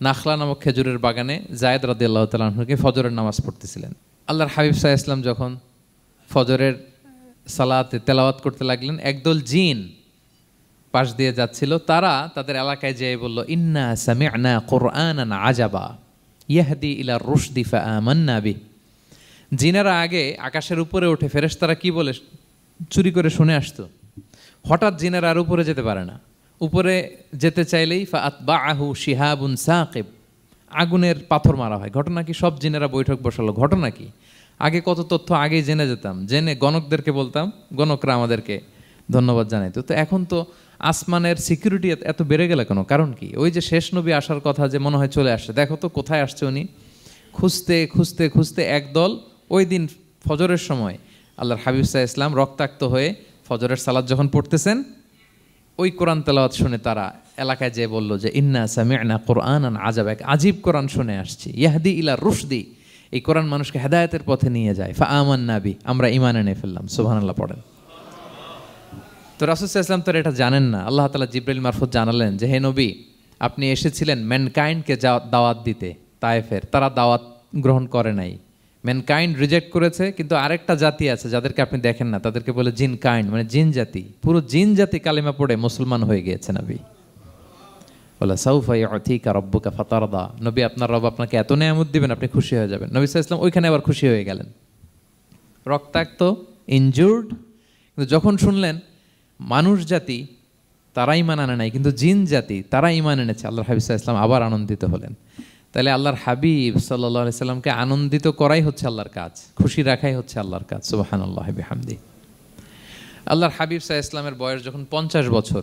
[SPEAKER 1] নাখলা নামক খেজুরের বাগানে যায়েদ রাদিয়াল্লাহু তাআলা আনহুকে ফজরের নামাজ পড়তেছিলেন। আল্লাহর হাবিব সাল্লাল্লাহু আলাইহি ওয়াসাল্লাম যখন ফজরের সালাতে তেলাওয়াত করতে লাগলেন, একদল জিন পাশ দিয়ে যাচ্ছিল। তারা তাদের এলাকায় যেয়ে বলল, ইন্না সামি'না কুরআনান আজাবা ইয়াহদি ইলা রুশদি ফাআমান্না বিহি। জিনেরা আগে আকাশের উপরে উঠে ফেরেশতারা কি বলে চুরি করে শুনে আসতো। হঠাৎ জিনেরা আর উপরে যেতে পারে না। উপরে যেতে চাইলেই ফাআতবাআহু শিহাবুন সাকিব, আগুনের পাথর মারা হয়। ঘটনা কি? সব জিনেরা বৈঠক বসালো। ঘটনা কি? আগে কত তথ্য আগেই জেনে যেতাম, জেনে গণকদেরকে বলতাম, গণকরা আমাদেরকে ধন্যবাদ জানাইতো। তো এখন তো আসমানের সিকিউরিটি এত বেড়ে গেল কেন? কারণ কি? ওই যে শেষ নবী আসার কথা যে মনে হয় চলে আসছে, দেখো তো কোথায় আসছে উনি। খুঁজতে খুঁজতে খুঁজতে একদল ওই দিন ফজরের সময় আল্লাহর হাবিব সাল্লাল্লাহু আলাইহি ওয়াসাল্লাম রক্তাক্ত হয়ে ফজরের সালাত যখন পড়তেছেন, ওই কোরআন তেলাওয়াত শুনে তারা এলাকায় যেয়ে বলল যে ইন্না সামি'না কুরআনান আজাবা, এক আজীব কোরআন শুনে আসছি, ইয়াহদি ইলা রুশদি, এই কোরআন মানুষকে হেদায়েতের পথে নিয়ে যায়। ফাআমান্না বিহি, আমরা ঈমান এনে ফেললাম। সুবহানাল্লাহ পড়েন। তো রাসূল সাল্লাল্লাহু আলাইহি ওয়াসাল্লাম তো এটা জানেন না। আল্লাহ তাআলা জিবরাইল মারফত জানালেন যে হে নবী, আপনি এসেছিলেন ম্যানকাইন্ডকে দাওয়াত দিতে তায়েফের, তারা দাওয়াত গ্রহণ করে নাই। ম্যানকাইন্ড রিজেক্ট করেছে, কিন্তু আরেকটা জাতি আছে যাদেরকে আপনি দেখেন না, তাদেরকে বলে জিন কাইন্ড, মানে জিন জাতি। পুরো জিন জাতি কালিমা পড়ে মুসলমান হয়ে গিয়েছে নবী। বলে সাউফা ইউতিকা রাব্বুকা ফাতারদা, নবী আপনার রব আপনাকে এত নেয়ামত দিবেন, আপনি খুশি হয়ে যাবেন। নবী সাল্লাল্লাহু আলাইহি ওয়াসাল্লাম ওইখানে আবার খুশি হয়ে গেলেন। রক্তাক্ত, ইনজুর্ড, কিন্তু যখন শুনলেন মানুষ জাতি তারা ঈমান আনে নাই, কিন্তু জিন জাতি তারা ঈমান এনেছে, আল্লাহর হাবিব সাল্লাল্লাহু আলাইহি ওয়াসাল্লাম আবার আনন্দিত হলেন। তাহলে আল্লাহর হাবিব সাল্লাল্লাহু আলাইহি সাল্লামকে আনন্দিত করাই হচ্ছে আল্লাহর কাজ, খুশি রাখাই হচ্ছে আল্লাহর কাজ। সুবহানাল্লাহি বিহামদি। আল্লাহর হাবিব সাল্লাল্লাহু আলাইহি ওয়াসাল্লামের বয়স যখন 50 বছর,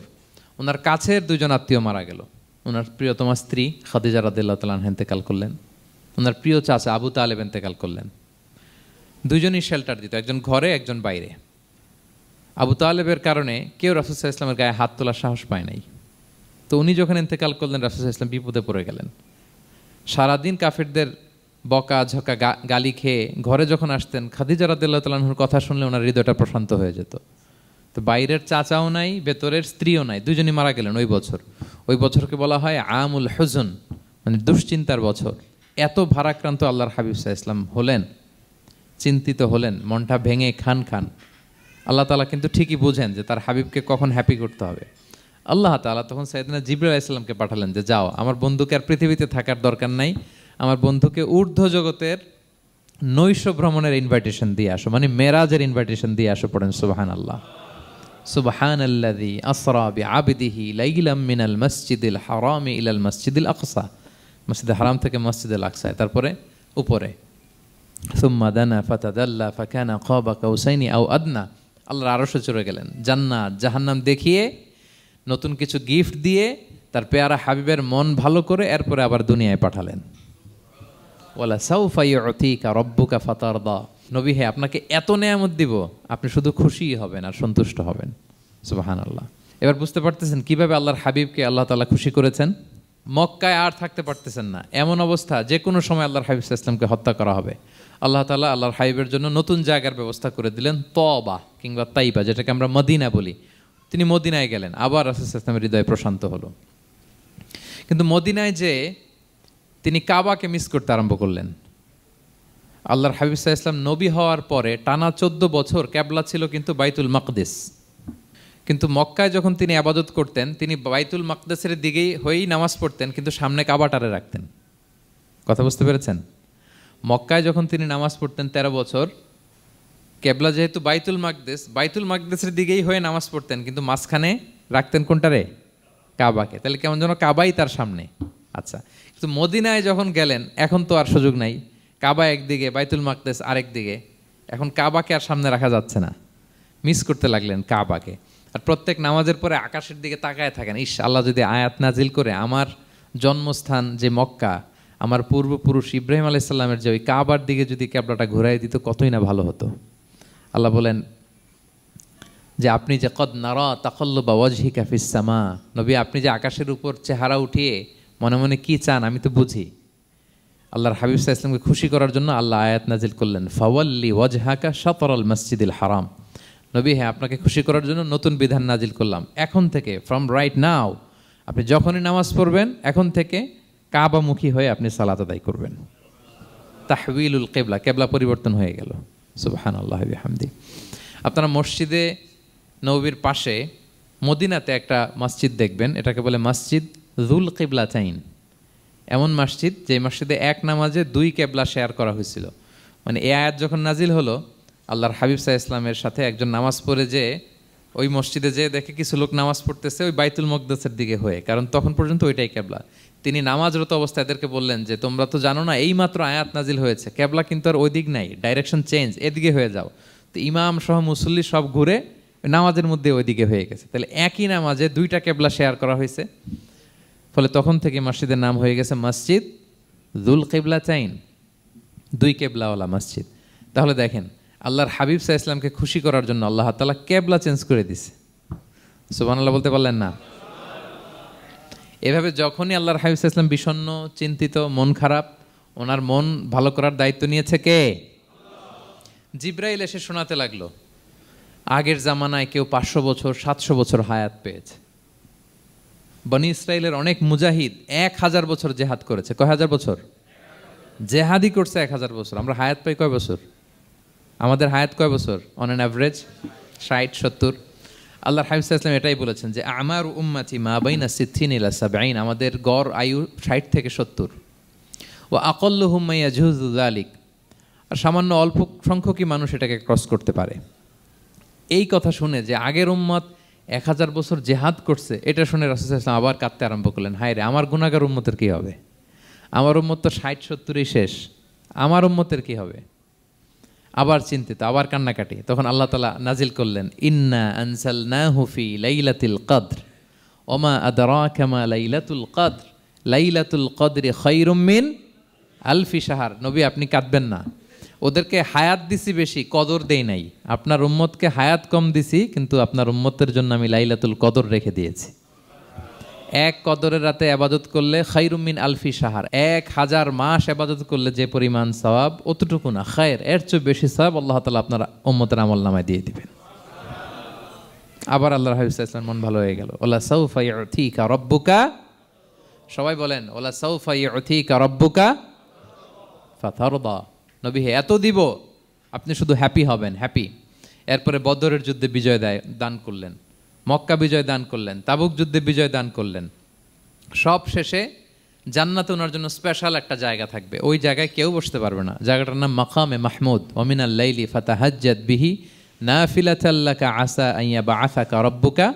[SPEAKER 1] ওনার কাছের দুজন আত্মীয় মারা গেল। ওনার প্রিয়তমা স্ত্রী খাদিজা রাদিয়াল্লাহু তাআলা আনহা ইন্তেকাল করলেন, ওনার প্রিয় চাচা আবু তালেব ইন্তেকাল করলেন। দুজনই শেল্টার দিত, একজন ঘরে একজন বাইরে। আবু তালেবের কারণে কেউ রাসূল সাল্লাল্লাহু আলাইহি ওয়াসাল্লামের গায়ে হাত তোলার সাহস পায় নাই। তো উনি যখন ইন্তেকাল করলেন, রাসূল সাল্লাল্লাহু আলাইহি ওয়াসাল্লাম বিপদে পড়ে গেলেন। সারাদিন কাফেরদের বকা ঝকা গালি খেয়ে ঘরে যখন আসতেন, খাদিজা রাদিয়াল্লাহু তাআলা আনহার কথা শুনলে ওনার হৃদয়টা প্রশান্ত হয়ে যেত। তো বাইরের চাচাও নাই, ভেতরের স্ত্রীও নাই, দুজনই মারা গেলেন ওই বছর। ওই বছরকে বলা হয় আমুল হুজন, মানে দুশ্চিন্তার বছর। এত ভারাক্রান্ত আল্লাহর হাবিব সাল্লাল্লাহু আলাইহি ওয়াসাল্লাম হলেন, চিন্তিত হলেন, মনটা ভেঙে খান খান। আল্লাহ তাআলা কিন্তু ঠিকই বুঝেন যে তার হাবিবকে কখন হ্যাপি করতে হবে। আল্লাহ তাআলা তখন সাইয়েদনা জিবরাইল আলাইহিস সালামকে পাঠালেন যে যাও, আমার বন্ধুকে আর পৃথিবীতে থাকার দরকার নাই, আমার বন্ধুকে ঊর্ধ্ব জগতের নৈশ ভ্রমণের ইনভাইটেশন দিয়ে আসো, মানে মেরাজের ইনভাইটেশন দিয়ে আসো। পড়েন সুবহানাল্লাহ। সুবহানাল্লাযী আসরা বিআবদিহি লাইলাম মিনাল মাসজিদিল হারামি ইলাল মাসজিদিল আকসা, মসজিদুল হারাম থেকে মসজিদুল আকসায়, তারপরে উপরে সুম্মা দানা ফাতাদাল্লা ফাকানা কাবা কাউসাইনি আও আদনা। আল্লাহর আরশে চড়ে গেলেন, জান্নাত জাহান্নাম দেখিয়ে, নতুন কিছু গিফট দিয়ে, তার পেয়ারা হাবিবের মন ভালো করে এরপরে আবার দুনিয়ায় পাঠালেন। ওয়ালা সাউফা ইউতিকা রাব্বুকা ফাতারদা, নবী হে আপনাকে এত নেয়ামত দিব, আপনি শুধু খুশিই হবেন আর সন্তুষ্ট হবেন। সুবহানাল্লাহ। এবার বুঝতে পারতেছেন কিভাবে আল্লাহর হাবিবকে আল্লাহ তাআলা খুশি করেছেন। মক্কায় আর থাকতে পারতেছেন না, এমন অবস্থা যে কোনো সময় আল্লাহর হাবিব সাল্লাল্লাহু আলাইহি ওয়াসাল্লামকে হত্যা করা হবে। আল্লাহ তাআলা আল্লাহর হাবিবের জন্য নতুন জায়গার ব্যবস্থা করে দিলেন, তওবা কিংবা তাইবা, যেটাকে আমরা মদিনা বলি। তিনি মদিনায় গেলেন, আবার রাসূল সাল্লাল্লাহু আলাইহি ওয়াসাল্লামের হৃদয় প্রশান্ত হলো। কিন্তু মদিনায় যে তিনি কাবাকে মিস করতে আরম্ভ করলেন। আল্লাহর হাবিব সাল্লাল্লাহু আলাইহি ওয়াসাল্লাম নবী হওয়ার পরে টানা 14 বছর কিবলা ছিল কিন্তু বাইতুল মাকদিস। কিন্তু মক্কায় যখন তিনি ইবাদত করতেন, তিনি বাইতুল মাকদিসের দিকেই হয়েই নামাজ পড়তেন, কিন্তু সামনে কাবাটারে রাখতেন। কথা বুঝতে পেরেছেন? মক্কায় যখন তিনি নামাজ পড়তেন 13 বছর, কেবলা যেহেতু বাইতুল মাকদিসের দিকেই হয়ে নামাজ পড়তেন, কিন্তু মাঝখানে রাখতেন কোনটারে? কাবাকে। তাহলে কেমন যেন কাবাই তার সামনে। আচ্ছা, কিন্তু মদিনায় যখন গেলেন এখন তো আর সুযোগ নাই, কাবা একদিকে, বাইতুল মাকদিস আরেক দিকে, এখন কাবাকে আর সামনে রাখা যাচ্ছে না, মিস করতে লাগলেন কাবাকে। আর প্রত্যেক নামাজের পরে আকাশের দিকে তাকায় থাকেন, ইস আল্লাহ যদি আয়াত নাজিল করে আমার জন্মস্থান যে মক্কা, আমার পূর্বপুরুষ ইব্রাহিম আলাইহিস সালামের যে ওই কাবার দিকে যদি ক্যাবলাটা ঘুরাই দিত কতই না ভালো হতো। আল্লাহ বলেন যে আপনি যে কদ নারা তাকাল্লুবা ওয়াজহিকা ফিস সামা, নবী আপনি যে আকাশের উপর চেহারা উঠিয়ে মনে মনে কি চান আমি তো বুঝি। আল্লাহর হাবিব সাল্লাল্লাহু আলাইহি ওয়াসাল্লামকে খুশি করার জন্য আল্লাহ আয়াত নাজিল করলেন, ফাওয়াল্লি ওয়াজহাকা শাতরাল মাসজিদিল হারাম। নবী হ্যাঁ, আপনাকে খুশি করার জন্য নতুন বিধান নাজিল করলাম, এখন থেকে ফ্রম রাইট নাও আপনি যখনই নামাজ পড়বেন এখন থেকে কাবামুখী হয়ে আপনি সালাত আদায় করবেন। তাহউইলুল কিবলা, কিবলা পরিবর্তন হয়ে গেল। সুবহানাল্লাহি ওয়া বিহামদি। আপনারা মসজিদে নববীর পাশে মদিনাতে একটা মসজিদ দেখবেন, এটাকে বলে মসজিদ যুল কিবলাতাইন। এমন মসজিদ যে মসজিদে এক নামাজে 2 কিবলা শেয়ার করা হয়েছিল। মানে এই আয়াত যখন নাজিল হলো, আল্লাহর হাবিব সাল্লাল্লাহু আলাইহি ওয়াসাল্লামের সাথে একজন নামাজ পড়ে যে ওই মসজিদে যে দেখে কিছু লোক নামাজ পড়তেছে ওই বাইতুল মাকদিসের দিকে হয়ে, কারণ তখন পর্যন্ত ওইটাই কিবলা। তিনি নামাজরত অবস্থায় এদেরকে বললেন যে তোমরা তো জানো না এই মাত্র আয়াত নাজিল হয়েছে, কিবলা কিন্তু আর ওই দিক নাই, ডাইরেকশন চেঞ্জ, এদিকে হয়ে যাও। তো ইমাম সহ মুসল্লি সব ঘুরে নামাজের মধ্যে ওইদিকে হয়ে গেছে। তাহলে একই নামাজে 2টা কিবলা শেয়ার করা হয়েছে, ফলে তখন থেকে মসজিদের নাম হয়ে গেছে মসজিদ যুল কিবলাতাইন, 2 কিবলাওয়ালা মসজিদ। তাহলে দেখেন আল্লাহর হাবিব সাল্লাল্লাহু আলাইহি ওয়াসাল্লামকে খুশি করার জন্য আল্লাহ তাআলা কিবলা চেঞ্জ করে দিছে। সুবহানাল্লাহ বলতে পারলেন না? এভাবে যখনই আল্লাহর হাবিব সাল্লাল্লাহু আলাইহি ওয়াসাল্লাম বিষণ্ণ, চিন্তিত, মন খারাপ, ওনার মন ভালো করার দায়িত্ব নিয়েছে কে? জিবরাইল এসে শোনাতে লাগলো আগের জামানায় কেউ 500 বছর 700 বছর হায়াত পেয়েছে। বনি ইসরাইলের অনেক মুজাহিদ 1000 বছর জেহাদ করেছে। কয় হাজার বছর জেহাদই করছে? 1000 বছর। আমরা হায়াত পাই কয় বছর? আমাদের হায়াত কয় বছর অন অ্যান অ্যাভারেজ? 60-70। আল্লাহর হাবিব সাল্লাল্লাহু আলাইহি ওয়াসাল্লাম এটাই বলেছেন যে আমার উম্মতি মা বাইনা 60 ইলা 70, আমাদের গড় আয়ু 60 থেকে 70। ওয়া আকাল্লুহুম মা ইয়াজুযু যালিক, আর সামান্য অল্প সংখ্যকই মানুষ এটাকে ক্রস করতে পারে। এই কথা শুনে যে আগের উম্মত 1000 বছর জেহাদ করছে, এটা শুনে রাসূল সাল্লাল্লাহু আলাইহি ওয়াসাল্লাম আবার কাঁদতে আরম্ভ করলেন, হায় রে আমার গুনাহগার উম্মতের কি হবে? আমার উম্মত তো 60-70ই শেষ, আমার উম্মতের কি হবে? আবার চিন্তিত, আবার কান্নাকাটি। তখন আল্লাহ তাআলা নাজিল করলেন, ইন্না আনজালনাহু ফি লাইলাতিল কদর ওমা আদরাকা মা লাইলাতুল কদর লাইলাতুল কদরি খায়রুম মিন আলফি শাহর। নবী আপনি কাঁদবেন না, ওদেরকে হায়াত দিছি বেশি, কদর দেই নাই। আপনার উম্মতকে হায়াত কম দিছি, কিন্তু আপনার উম্মতের জন্য আমি লাইলাতুল কদর রেখে দিয়েছি। এক কদরের রাতে ইবাদত করলে খায়রুম মিন আলফি শাহর, 1000 মাস ইবাদত করলে যে পরিমাণ সওয়াব অতটুকু না, খায়ের এর চেয়ে বেশি সওয়াব আল্লাহ তাআলা আপনার উম্মতের আমলনামায় দিয়ে দিবেন। আবার আল্লাহর হাবিব সাল্লাল্লাহু আলাইহি ওয়াসাল্লাম মন ভালো হয়ে গেল। ওয়ালা সাউফা ইউতিকা রাব্বুকা, সবাই বলেন ওয়ালা সাউফা ইউতিকা রাব্বুকা ফাতারদা। নবী হে এত দিব, আপনি শুধু হ্যাপি হবেন, হ্যাপি। এরপরে বদরের যুদ্ধে বিজয় দান করলেন, মক্কা বিজয় দান করলেন, তাবুক যুদ্ধে বিজয় দান করলেন। সব শেষে জান্নাতে ওনার জন্য স্পেশাল একটা জায়গা থাকবে, ওই জায়গায় কেউ বসতে পারবে না। জায়গাটার নাম মাকামে মাহমুদ। ওমিনাল লাইলি ফাতাহাজ্জাদ বিহি নাফিলাতাল লাকা আসা আন ইয়াবআসাকা রাব্বুকা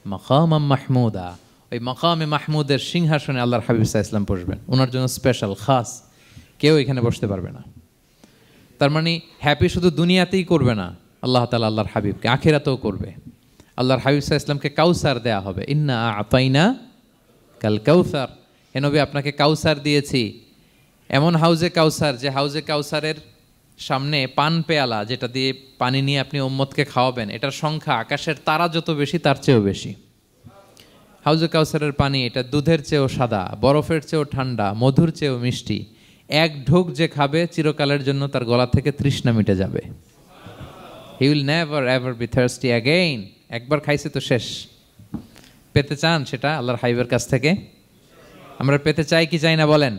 [SPEAKER 1] মাকামাম মাহমুদা। ওই মাকামে মাহমুদের সিংহাসনে আল্লাহর হাবিব সাল্লাল্লাহু আলাইহি ওয়াসাল্লাম বসবেন, ওনার জন্য স্পেশাল খাস, কেউ এখানে বসতে পারবে না। তার মানে হ্যাপি শুধু দুনিয়াতেই করবে না আল্লাহ তাআলা, আল্লাহর হাবিবকে আখিরাতেও করবে। আল্লাহর হাবিব সাল্লাল্লাহু আলাইহি ওয়াসাল্লামকে কাউসার দেয়া হবে, ইন্না আতাইনা কাল কাউসার। হে নবী আপনাকে কাউসার দিয়েছি, এমন হাউজে কাউসার যে হাউজে কাউসারের সামনে পান পেয়ালা, যেটা দিয়ে পানি নিয়ে আপনি উম্মতকে খাওয়াবেন, এটার সংখ্যা আকাশের তারা যত বেশি তার চেয়েও বেশি। হাউজে কাউসারের পানি এটা দুধের চেয়েও সাদা, বরফের চেয়েও ঠান্ডা, মধুর চেয়েও মিষ্টি। এক ঢোক যে খাবে চিরকালের জন্য তার গলা থেকে তৃষ্ণা মিটে যাবে। He will never ever be thirsty again. একবার খাইছে তো শেষ। পেতে চান সেটা আল্লাহর হাবিবের কাছ থেকে? আমরা পেতে চাই কি চাই না বলেন?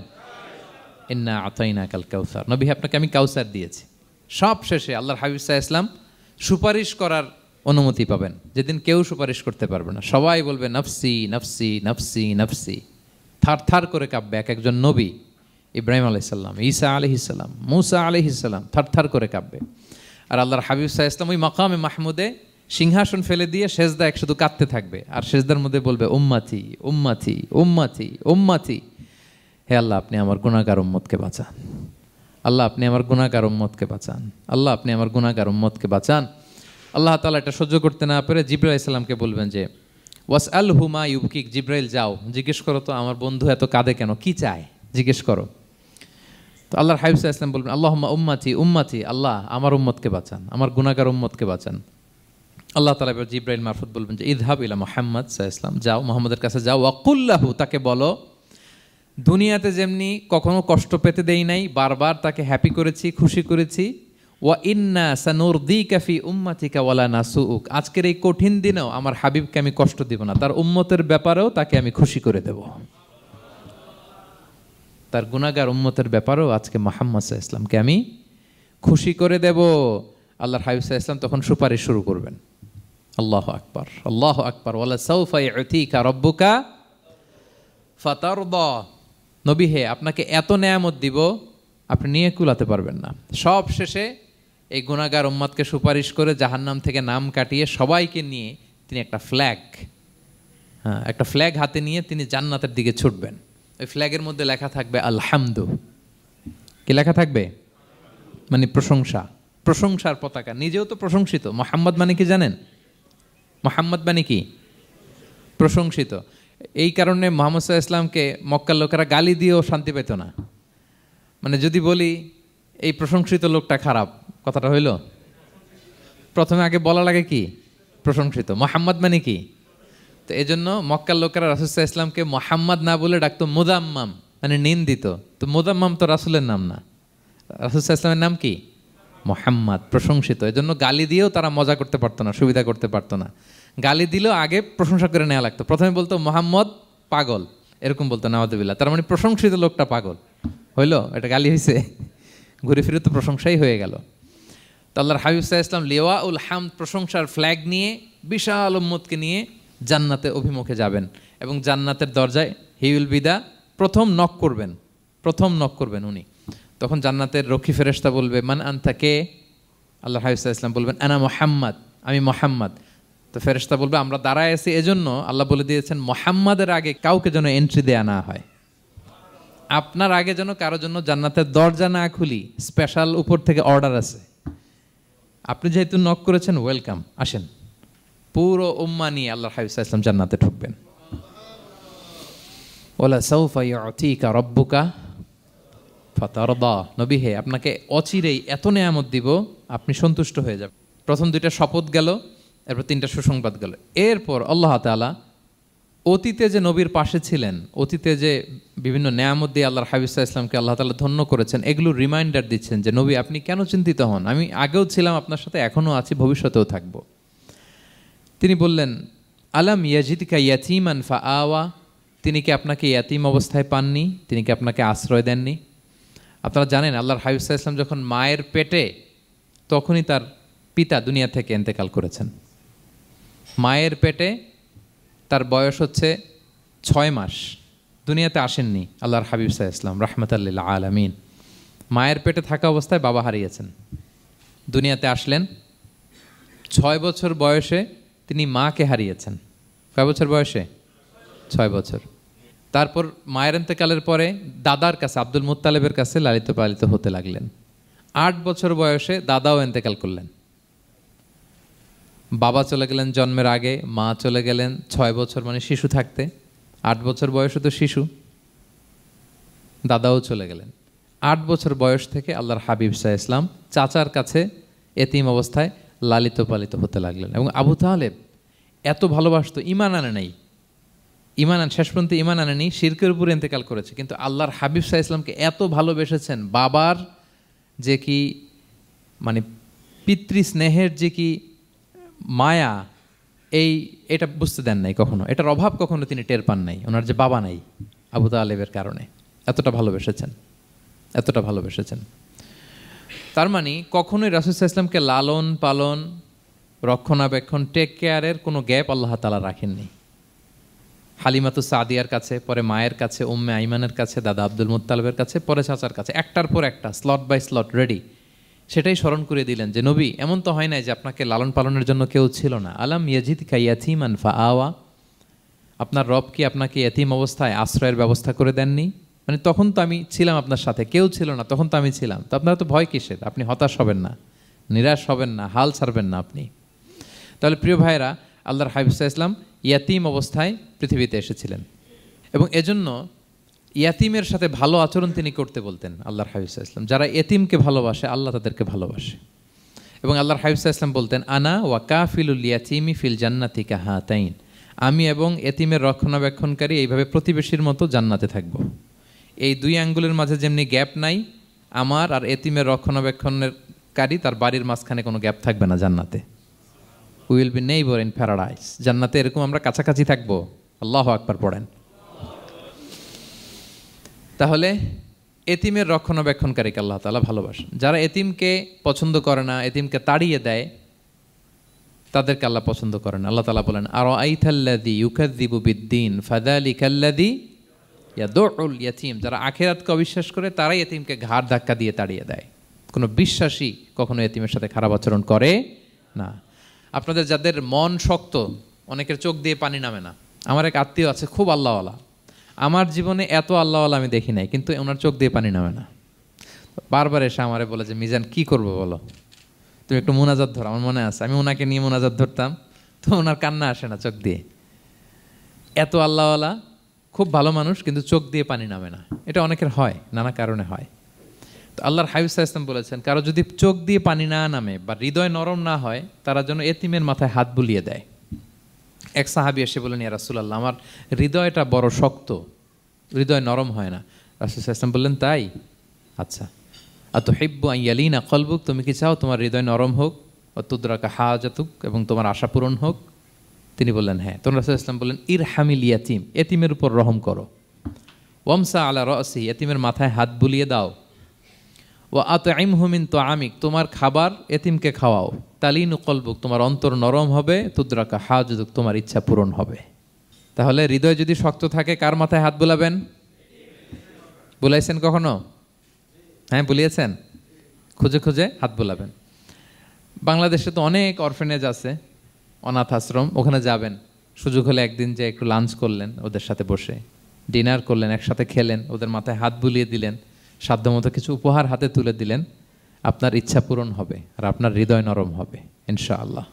[SPEAKER 1] ইন্না আতাইনাকাল কাউসার, নবী আপনাকে আমি কাউসার দিয়েছি। সব শেষে আল্লাহর হাবিব সাল্লাল্লাহু আলাইহি ওয়াসাল্লাম সুপারিশ করার অনুমতি পাবেন, যেদিন কেউ সুপারিশ করতে পারবে না। সবাই বলবে নফসি নফসি নফসি নফসি, থার থার করে কাঁপবে। এক একজন নবী, ইব্রাহিম আলাইহিসসালাম, ঈসা আলাইহিসসালাম, মুসা আলাইহিসসালাম, থার থার করে কাঁপবে। আর আল্লাহর হাবিব সাল্লাল্লাহু আলাইহি ওয়াসাল্লাম ওই মাকামে মাহমুদে সিংহাসন ফেলে দিয়ে সেজদা শুধু কাঁদতে থাকবে, আর সেজদার মধ্যে বলবে উম্মতি উম্মতি উম্মতি উম্মতি। হে আল্লাহ, আপনি আমার গুনাহগার উম্মতকে বাঁচান। আল্লাহ, আপনি আমার গুনাহগার উম্মতকে বাঁচান। আল্লাহ, আপনি আমার গুনাহগার উম্মতকে বাঁচান। আল্লাহ তাআলা এটা সহ্য করতে না পেরে জিবরাইল আলাইহিস সালামকে বলবেন যে ওয়াসআলহু মা ইউবকিক, জিবরাইল যাও জিজ্ঞেস করো তো আমার বন্ধু এত কাঁদে কেন, কি চায় জিজ্ঞেস করো। তো আল্লাহর হাবিব সাল্লাল্লাহু আলাইহি ওয়াসাল্লাম বলবেন আল্লাহুম্মা উম্মতি উম্মতি, আল্লাহ আমার উম্মতকে বাঁচান, আমার গুনাহগার উম্মতকে বাঁচান। আল্লাহ তাআলা এবার জিবরাইল মারফত বলবেন যে ইযহাব ইলা মুহাম্মদ সাল্লাল্লাহু আলাইহি ওয়াসাল্লাম, যাও মুহাম্মদের কাছে যাও, ওয়াকুল লাহু, তাকে বলো দুনিয়াতে যেমনি কখনো কষ্ট পেতে দেই নাই, বারবার তাকে হ্যাপি করেছি, খুশি করেছি। ওয়া ইন্না সানুরদিকা ফি উম্মাতিকা ওয়ালা নাসুউক, আজকের এই কঠিন দিনেও আমার হাবিবকে আমি কষ্ট দিব না, তার উম্মতের ব্যাপারেও তাকে আমি খুশি করে দেব। তার গুনাহগার উম্মতের ব্যাপারেও আজকে মুহাম্মদ সাল্লাল্লাহু আলাইহি ওয়াসাল্লামকে আমি খুশি করে দেব। আল্লাহর হাবিব সাল্লাল্লাহু আলাইহি ওয়াসাল্লাম তখন সুপারিশ শুরু করবেন। আল্লাহু আকবার, আল্লাহু আকবার। ওয়ালা সাউফা ইউতিকা রাব্বুকা ফাতারদা, নবী হে আপনাকে এত নেয়ামত দিব আপনি নিয়ে কুলাতে পারবেন না। সব শেষে এই গুনাহগার উম্মতকে সুপারিশ করে জাহান্নাম থেকে নাম কাটিয়ে সবাইকে নিয়ে তিনি একটা ফ্ল্যাগ হাতে নিয়ে তিনি জান্নাতের দিকে ছুটবেন। ওই ফ্ল্যাগের মধ্যে লেখা থাকবে আলহামদু। কি লেখা থাকবে? মানে প্রশংসা, প্রশংসার পতাকা। নিজেও তো প্রশংসিত। মুহাম্মদ মানে কি জানেন? মুহাম্মদ মানে কি? প্রশংসিত। এই কারণে মুহাম্মদ সাল্লাল্লাহু আলাইহি ওয়াসাল্লামকে মক্কার লোকেরা গালি দিয়েও শান্তি পেত না। মানে যদি বলি এই প্রশংসিত লোকটা খারাপ, কথাটা হইল? প্রথমে আগে বলা লাগে কি? প্রশংসিত। মুহাম্মদ মানে কি? তো এই জন্য মক্কার লোকেরা রাসূল সাল্লাল্লাহু আলাইহি ওয়াসাল্লামকে মুহাম্মদ না বলে ডাকতো মুদাম্মাম, মানে নিন্দিত। তো মুদাম্মাম তো রাসূলের নাম না, রাসূল সাল্লাল্লাহু আলাইহি ওয়াসাল্লামের নাম কি? মুহাম্মদ, প্রশংসিত। এই জন্য গালি দিয়েও তারা মজা করতে পারতো না, সুবিধা করতে পারতো না। গালি দিলেও আগে প্রশংসা করে নেওয়া লাগতো। প্রথমে বলতো মুহাম্মদ পাগল, এরকম বলতো নাউযুবিল্লাহ। তার মানে প্রশংসিত লোকটা পাগল হইলো, এটা গালি হয়েছে? ঘুরে ফিরে তো প্রশংসাই হয়ে গেল। তো আল্লাহর হাবিব সাল্লাল্লাহু আলাইহি ওয়াসাল্লাম লিওয়াউল হামদ, প্রশংসার ফ্ল্যাগ নিয়ে বিশাল উম্মতকে নিয়ে জান্নাতে অভিমুখে যাবেন এবং জান্নাতের দরজায় হি উইল বি দা প্রথম নক করবেন উনি। তখন জান্নাতের রক্ষী ফেরেশতা বলবে মান আনতা, কে? আল্লাহর হাবিব সাল্লাল্লাহু আলাইহি ওয়াসাল্লাম বলবেন আনা মুহাম্মদ, আমি মুহাম্মদ। তো ফেরেশতা বলবে আমরা দাঁড়ায় আছি এজন্য আল্লাহ বলে দিয়েছেন মুহাম্মাদের আগে কাউকে যেন এন্ট্রি দেয়া না হয়। আপনার আগে যেন কারো জন্য জান্নাতের দরজা না খুলি, স্পেশাল উপর থেকে অর্ডার আছে। আপনি যেহেতু নক করেছেন, ওয়েলকাম, আসেন। পুরো উম্মাহ নিয়ে আল্লাহর হাবিব সাল্লাল্লাহু আলাইহি ওয়াসাল্লাম জান্নাতে ঢুকবেন। ওয়ালা সাউফা ইউতিকা রাব্বুকা ফাতারদা, নবী হে আপনাকে অচিরেই এত নেয়ামত দিব আপনি সন্তুষ্ট হয়ে যাবেন। প্রথম দুইটা শপথ গেল, এরপর তিনটা সুসংবাদ গেল। এরপর আল্লাহ তাআলা অতীতে যে নবীর পাশে ছিলেন, অতীতে যে বিভিন্ন নেয়ামত দিয়ে আল্লাহর হাবিব সাল্লাল্লাহু আলাইহি ওয়াসাল্লামকে আল্লাহ তাআলা ধন্য করেছেন, এগুলো রিমাইন্ডার দিচ্ছেন যে নবী আপনি কেন চিন্তিত হন, আমি আগেও ছিলাম আপনার সাথে, এখনও আছি, ভবিষ্যতেও থাকব। তিনি বললেন আলাম ইয়াজিদকা ইয়াতীমান ফাআওয়া, তিনি কি আপনাকে ইয়াতীম অবস্থায় পাননি? তিনি কি আপনাকে আশ্রয় দেননি? আপনারা জানেন আল্লাহর হাবিব সাল্লাল্লাহু আলাইহি ওয়াসাল্লাম যখন মায়ের পেটে, তখনই তার পিতা দুনিয়া থেকে ইন্তেকাল করেছেন। মায়ের পেটে তার বয়স হচ্ছে 6 মাস, দুনিয়াতে আসেননি আল্লাহর হাবিব সাল্লাল্লাহু আলাইহি ওয়াসাল্লাম রাহমাতাল লিল আলামিন। মায়ের পেটে থাকা অবস্থায় বাবা হারিয়েছেন, দুনিয়াতে আসলেন 6 বছর বয়সে তিনি মাকে হারিয়েছেন। কয় বছর বয়সে? 6 বছর। তারপর মায়ের ইন্তেকালের পরে দাদার কাছে, আব্দুল মুত্তালিবের কাছে লালিত পালিত হতে লাগলেন। 8 বছর বয়সে দাদাও ইন্তেকাল করলেন। বাবা চলে গেলেন জন্মের আগে, মা চলে গেলেন 6 বছর, মানে শিশু থাকতে। 8 বছর বয়সে তো শিশু, দাদাও চলে গেলেন। 8 বছর বয়স থেকে আল্লাহর হাবিব সাল্লাল্লাহু আলাইহি ওয়াসাল্লাম চাচার কাছে এতিম অবস্থায় লালিত পালিত হতে লাগলেন। এবং আবু তালেব এত ভালোবাসতো, ইমান আনে নাই, শেষ পর্যন্ত ইমান আনেনি, শিরকের উপরে ইন্তেকাল করেছে, কিন্তু আল্লাহর হাবিব সাল্লাল্লাহু আলাইহি ওয়াসাল্লামকে এত ভালোবেসেছেন। বাবার যে কি মানে পিতৃ স্নেহের যে কি মায়া, এটা বুঝতে দেন নাই কখনো, এটার অভাব কখনো তিনি টের পান নাই। ওনার যে বাবা নাই আবু তালেবের কারণে এতটা ভালোবেসেছেন। তার মানে কখনোই রাসূল সাল্লাল্লাহু আলাইহি ওয়াসাল্লামকে লালন পালন, রক্ষণাবেক্ষণ, টেক কেয়ারের কোনো গ্যাপ আল্লাহ তাআলা রাখেননি। হালিমাতু সাদিয়ার কাছে, পরে মায়ের কাছে, উম্মে আইমানের কাছে, দাদা আব্দুল মুত্তালিবের কাছে, পরে চাচার কাছে, একটার পর একটা স্লট বাই স্লট রেডি। সেটাই স্মরণ করে দিলেন যে নবী, এমন তো হয় নাই যে আপনাকে লালন পালনের জন্য কেউ ছিল না। আলাম ইয়াজিদকা ইয়াতীমান ফাআওয়া, আপনার রব কি আপনাকে ইয়াতীম অবস্থায় আশ্রয়ের ব্যবস্থা করে দেননি? মানে তখন তো আমি ছিলাম আপনার সাথে, কেউ ছিল না, তখন তো আমি ছিলাম। তো আপনার তো ভয় কিসের? আপনি হতাশ হবেন না, নিরাশ হবেন না, হাল ছাড়বেন না আপনি। তাহলে প্রিয় ভাইরা, আল্লাহর হাবিব সাল্লাল্লাহু আলাইহি ওয়াসাল্লাম ইয়াতীম অবস্থায় পৃথিবীতে এসেছিলেন এবং এজন্য ইয়াতীমের সাথে ভালো আচরণ তিনি করতে বলতেন আল্লাহর হাবিব সাল্লাল্লাহু আলাইহি ওয়াসাল্লাম। যারা এতিমকে ভালোবাসে আল্লাহ তাদেরকে ভালোবাসে। এবং আল্লাহর হাবিব সাল্লাল্লাহু আলাইহি ওয়াসাল্লাম বলতেন, আনা ওয়া কাফিলুল ইয়াতীমি ফিল জান্নাতি কাহাতাইন, আমি এবং এতিমের রক্ষণাবেক্ষণকারী এইভাবে প্রতিবেশীর মতো জান্নাতে থাকব। এই দুই আঙ্গুলের মাঝে যেমনি গ্যাপ নাই, আমার আর এতিমের রক্ষণাবেক্ষণকারী তার বাড়ির মাঝখানে কোনো গ্যাপ থাকবে না জান্নাতে। We will be neighbour in paradise. জান্নাতে এরকম আমরা কাছাকাছি থাকবো। আল্লাহু আকবার পড়েন। তাহলে এতিমের রক্ষণাবেক্ষণকারীকে আল্লাহ তাআলা ভালোবাসেন। যারা এতিমকে পছন্দ করে না, এতিমকে তাড়িয়ে দেয়, তাদেরকে আল্লাহ পছন্দ করেন। আল্লাহ তাআলা বলেন, আরাআইতাল্লাযী ইউকাযযিবু বিদ্দীন ফাযালিকাল্লাযী ইয়াদুউল ইয়াতীম। যারা আখিরাতকে অবিশ্বাস করে তারাই এতিমকে ঘাড় ধাক্কা দিয়ে তাড়িয়ে দেয়। কোনো বিশ্বাসী কখনো এতিমের সাথে খারাপ আচরণ করে না। আপনাদের যাদের মন শক্ত, অনেকের চোখ দিয়ে পানি নামে না। আমার এক আত্মীয় আছে খুব আল্লাহওয়ালা, আমার জীবনে এত আল্লাহওয়ালা আমি দেখি নাই, কিন্তু ওনার চোখ দিয়ে পানি নামে না। বারবার এসে আমারে বলে যে মিজান কি করবো বলো, তুমি একটু মোনাজাত ধরো। আমার মনে আছে আমি ওনাকে নিয়ে মোনাজাত ধরতাম, তো ওনার কান্না আসে না চোখ দিয়ে। এত আল্লাহওয়ালা, খুব ভালো মানুষ, কিন্তু চোখ দিয়ে পানি নামে না। এটা অনেকের হয়, নানা কারণে হয়। তো আল্লাহর হাবিব সাল্লাল্লাহু আলাইহি ওয়াসাল্লাম বলেছেন, কারো যদি চোখ দিয়ে পানি না নামে বা হৃদয় নরম না হয়, তারা যেন এতিমের মাথায় হাত বুলিয়ে দেয়। এক সাহাবী এসে বলেন, ইয়া রাসূলুল্লাহ, আমার হৃদয়টা বড় শক্ত, হৃদয় নরম হয় না। রাসূল সাল্লাল্লাহু আলাইহি ওয়াসাল্লাম বললেন, তাই? আচ্ছা, আতুহিব্বু আন ইয়ালিনা কলবুক, তুমি কি চাও তোমার হৃদয় নরম হোক, ওয়া তুদরাকা হাজাতুক, এবং তোমার আশা পূরণ হোক? তিনি বললেন, হ্যাঁ। তখন রাসূল সাল্লাল্লাহু আলাইহি ওয়াসাল্লাম বললেন, ইরহামিল ইয়াতীম, এতিমের উপর রহম করো। ওয়ামসা আলা রাসি, এতিমের মাথায় হাত বুলিয়ে দাও। ওয়া আতইমহু মিন তুআমিক, তোমার খাবার এতিমকে খাওয়াও। তালিনু কলবুক, তোমার অন্তর নরম হবে। তুদরাকা হাজাতুক, তোমার ইচ্ছা পূরণ হবে। তাহলে হৃদয় যদি শক্ত থাকে, কার মাথায় হাত বুলাবেন? বুলাইছেন কখনো? হ্যাঁ, বুলিয়েছেন? খুঁজে খুঁজে হাত বুলাবেন। বাংলাদেশে তো অনেক অরফেনেজ আছে, অনাথ আশ্রম, ওখানে যাবেন। সুযোগ হলে একদিন যে একটু লাঞ্চ করলেন ওদের সাথে বসে, ডিনার করলেন, একসাথে খেলেন, ওদের মাথায় হাত বুলিয়ে দিলেন, সাধ্যমতো কিছু উপহার হাতে তুলে দিলেন, আপনার ইচ্ছা পূরণ হবে আর আপনার হৃদয় নরম হবে ইনশাআল্লাহ।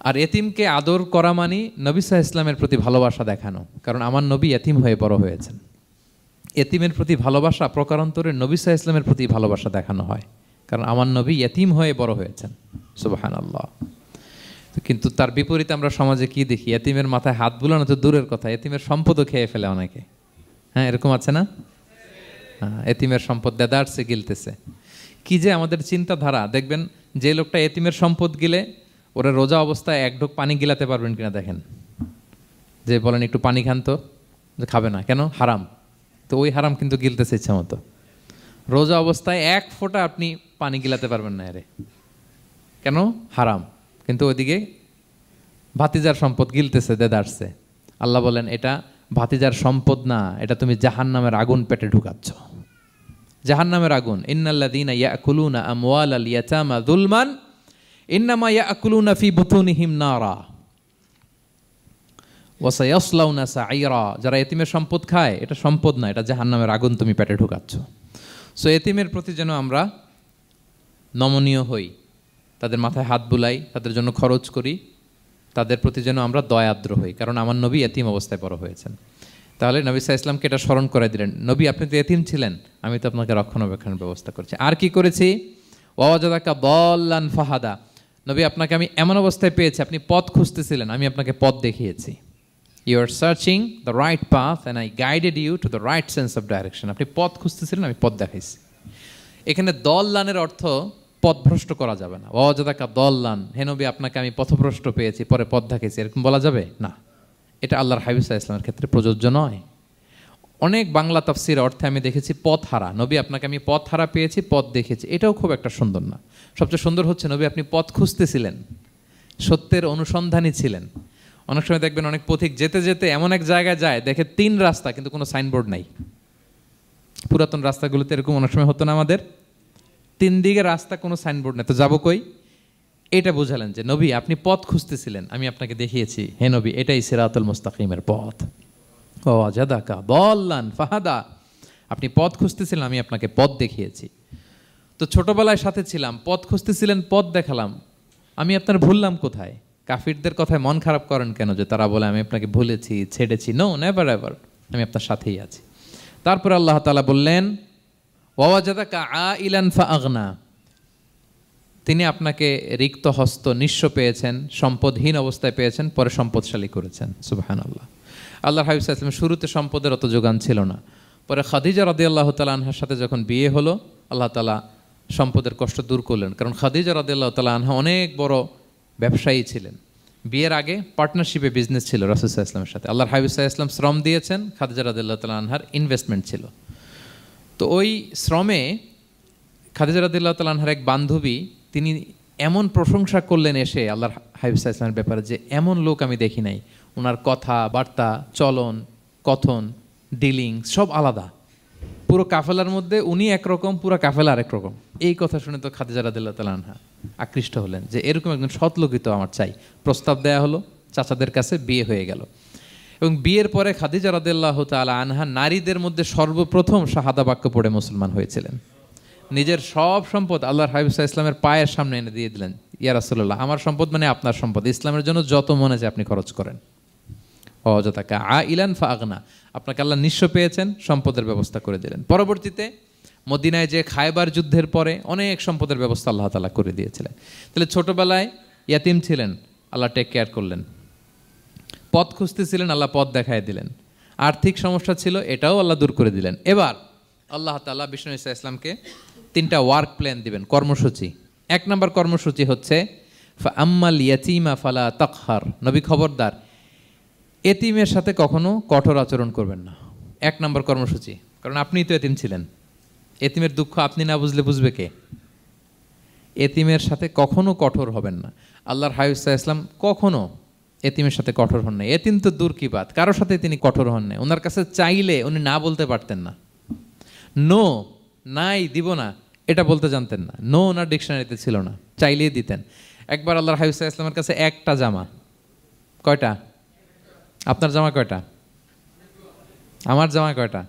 [SPEAKER 1] আর এতিমকে আদর করা মানে নবী সাল্লাল্লাহু আলাইহি ওয়াসাল্লামের প্রতি ভালোবাসা দেখানো। কারণ আমার নবী এতিম হয়ে বড় হয়েছেন। এতিমের প্রতি ভালোবাসা প্রকারান্তরে নবী সাল্লাল্লাহু আলাইহি ওয়াসাল্লামের প্রতি ভালোবাসা দেখানো হয়, কারণ আমার নবী এতিম হয়ে বড় হয়েছেন। সুবহানাল্লাহ। কিন্তু তার বিপরীতে আমরা সমাজে কি দেখি? এতিমের মাথায় হাত বুলানো তো দূরের কথা, এতিমের সম্পদও খেয়ে ফেলে অনেকে। হ্যাঁ, এরকম আছে না? এতিমের সম্পদ দেদারসে গিলতেছে। কি যে আমাদের চিন্তাধারা! দেখবেন যে লোকটা এতিমের সম্পদ গিলে, ওরা রোজা অবস্থায় এক ঢোক পানি গিলাতে পারবেন কিনা দেখেন। যে বলেন একটু পানি খান তো, যে খাবে না কেন? হারাম। তো ওই হারাম কিন্তু গিলতেছে ইচ্ছা মতো। রোজা অবস্থায় এক ফোঁটা আপনি পানি গিলাতে পারবেন না, এরে কেন? হারাম। কিন্তু ওইদিকে ভাতিজার সম্পদ গিলতেছে দেদারসে। আল্লাহ বলেন, এটা ভাতিজার সম্পদ না, এটা তুমি জাহান্নামের আগুন পেটে ঢুকাচ্ছ। জাহান্নামের আগুন। ইন্নাল্লাযীনা ইয়াকুলুনা আমওয়ালাল ইয়াতামা যুলমান ইন্নামা ইয়াকুলুনা ফি বুতুনিহিম নারা ওয়া সায়াসলাউনা সাঈরা। যারা এতিমের সম্পদ খায়, এটা সম্পদ না, এটা জাহান্নামের আগুন তুমি পেটে ঢুকাচ্ছ। সো এতিমের প্রতি যেন আমরা নমনীয় হই, তাদের মাথায় হাত বুলাই, তাদের জন্য খরচ করি, তাদের প্রতি যেন আমরা দয়াদ্র হই, কারণ আমার নবী এতিম অবস্থায় বড় হয়েছেন। তাহলে নবী সাল্লাল্লাহু আলাইহি ওয়াসাল্লামকে এটা স্মরণ করে দিলেন, নবী আপনি তো এতিম ছিলেন, আমি তো আপনাকে রক্ষণাবেক্ষণের ব্যবস্থা করছি। আর কি করেছি? ওয়াওয়াজাদাকা দাল্লান ফাহাদা, নবী আপনাকে আমি এমন অবস্থায় পেয়েছি, আপনি পথ খুঁজতেছিলেন, আমি আপনাকে পথ দেখিয়েছি। You are searching the right path and I guided you to the right sense of direction. আপনি পথ খুঁজতেছিলেন, আমি পথ দেখাইছি। এখানে দল্লানের অর্থ পথভ্রষ্ট করা যাবে না। ওয়াজাদাকা দল্লান, হে নবী আপনাকে আমি পথভ্রষ্ট পেয়েছি, পরে পথ দেখিয়েছি, এরকম বলা যাবে না। এটা আল্লাহর হাবিব সাল্লাল্লাহু আলাইহি ওয়াসাল্লামের ক্ষেত্রে প্রযোজ্য নয়। অনেক বাংলা তাফসীর অর্থে আমি দেখেছি পথ হারা, নবী আপনাকে আমি পথ হারা পেয়েছি, পথ দেখেছি, এটাও খুব একটা সুন্দর না। সবচেয়ে সুন্দর হচ্ছে নবী আপনি পথ খুঁজতেছিলেন, সত্যের অনুসন্ধানী ছিলেন। অনেক সময় দেখবেন অনেক পথিক যেতে যেতে এমন এক জায়গায় যায়, দেখে 3 রাস্তা কিন্তু কোনো সাইনবোর্ড নাই। পুরাতন রাস্তাগুলোতে এরকম অনেক সময় হতো না আমাদের, 3 দিকে রাস্তা, কোনো সাইনবোর্ড নেই, তো যাবো কই? এটা বুঝালেন যে নবী আপনি পথ খুঁজতেছিলেন, আমি আপনাকে দেখিয়েছি, হে নবী এটাই সিরাতুল মুস্তাকিমের পথ। ওয়াজাদাকা দল্লান ফাহাদা, আপনি পথ খুঁজতেছিলেন, আমি আপনাকে পথ দেখিয়েছি। তো ছোটবেলায় সাথে ছিলাম, পথ খুঁজতেছিলেন, পথ দেখালাম, আমি আপনার ভুললাম কোথায়? কাফিরদের কথায় মন খারাপ করেন কেন যে তারা বলে আমি আপনাকে ভুলেছি, ছেড়েছি? নো, নেভার এভার, আমি আপনার সাথেই আছি। তারপরে আল্লাহ তাআলা বললেন ওয়াজাদাকা আইলান ফাআগনা, তিনি আপনাকে রিক্ত হস্ত নিঃস্ব পেয়েছেন, সম্পদহীন অবস্থায় পেয়েছেন, পরে সম্পদশালী করেছেন। সুবহানাল্লাহ। আল্লাহর হাবিব সাল্লাল্লাহু আলাইহি ওয়াসাল্লাম শুরুতে সম্পদের অত যোগান ছিল না, পরে খাদিজা রাদিয়াল্লাহু তাআলা আনহার সাথে যখন বিয়ে হলো আল্লাহ তাআলা সম্পদের কষ্ট দূর করলেন। কারণ খাদিজা রাদিয়াল্লাহু তাআলা আনহা অনেক বড় ব্যবসায়ী ছিলেন। বিয়ের আগে পার্টনারশিপে বিজনেস ছিল রাসূল সাল্লাল্লাহু আলাইহি ওয়াসাল্লামের সাথে। আল্লাহর হাবিব সাল্লাল্লাহু আলাইহি ওয়াসাল্লাম শ্রম দিয়েছেন, খাদিজা রাদিয়াল্লাহু তাআলা আনহার ইনভেস্টমেন্ট ছিল। তো ওই শ্রমে খাদিজা রাদিয়াল্লাহু তাআলা আনহার এক বান্ধবী, তিনি এমন প্রশংসা করলেন এসে আল্লাহর হাবিব সাল্লাল্লাহু আলাইহি ওয়াসাল্লামের ব্যাপারে যে এমন লোক আমি দেখি নাই, ওনার কথা বার্তা, চলন, কথন, ডিলিং সব আলাদা। পুরো কাফেলার মধ্যে উনি একরকম, পুরো কাফেলা আরেক রকম। এই কথা শুনে তো খাদিজা রাদিয়াল্লাহু তাআলা আনহা আকৃষ্ট হলেন যে এরকম একজন সৎ লোকই তো আমার চাই। প্রস্তাব দেয়া হলো, চাচাদের কাছে বিয়ে হয়ে গেল। এবং বিয়ের পরে খাদিজা রাদিয়াল্লাহু তাআলা আনহা নারীদের মধ্যে সর্বপ্রথম শাহাদা বাক্য পড়ে মুসলমান হয়েছিলেন। নিজের সব সম্পদ আল্লাহর হাবিব সাল্লাল্লাহু আলাইহি ওয়াসাল্লামের পায়ের সামনে এনে দিয়ে দিলেন, ইয়া রাসূলুল্লাহ আমার সম্পদ মানে আপনার সম্পদ, ইসলামের জন্য যত মনে চায় আপনি খরচ করেন। ওয়াজাদাকা আইলান ফাআগনা, আপনাকে আল্লাহ নিঃস্ব পেয়েছেন, সম্পদের ব্যবস্থা করে দিলেন। পরবর্তীতে মদিনায় যে খায়বার যুদ্ধের পরে অনেক সম্পদের ব্যবস্থা আল্লাহ তাআলা করে দিয়েছিলেন। তাহলে ছোটবেলায় ইয়াতিম ছিলেন, আল্লাহ টেক কেয়ার করলেন। পথ খুঁজতেছিলেন, আল্লাহ পথ দেখায় দিলেন। আর্থিক সমস্যা ছিল, এটাও আল্লাহ দূর করে দিলেন। এবার আল্লাহ তাআলা বিষ্ণু ঈসা ইসলামকে 3টা ওয়ার্ক প্ল্যান দিবেন, কর্মসূচি। 1 নম্বর কর্মসূচি হচ্ছে ফাআম্মাল ইয়াতীমা ফালা তাকহার, নবী খবরদার এতিমের সাথে কখনো কঠোর আচরণ করবেন না। 1 নম্বর কর্মসূচি, কারণ আপনিই তো এতিম ছিলেন। এতিমের দুঃখ আপনি না বুঝলে বুঝবে কে? এতিমের সাথে কখনো কঠোর হবেন না। আল্লাহর হাবিব সাল্লাল্লাহু আলাইহি ওয়াসাল্লাম কখনো এতিমের সাথে কঠোর হন না। এতিম তো দূর কি বাত, কারোর সাথে তিনি কঠোর হন না। ওনার কাছে চাইলে উনি না বলতে পারতেন না। নো, নাই, দিব না, এটা বলতে জানতেন না। নো ওনার ডিকশনারিতে ছিল না, চাইলেই দিতেন। একবার আল্লাহর হাবিব সাল্লাল্লাহু আলাইহি ওয়াসাল্লামের কাছে একটা জামা, কয়টা? আপনার জামা কয়টা? আমার জামা কয়টা?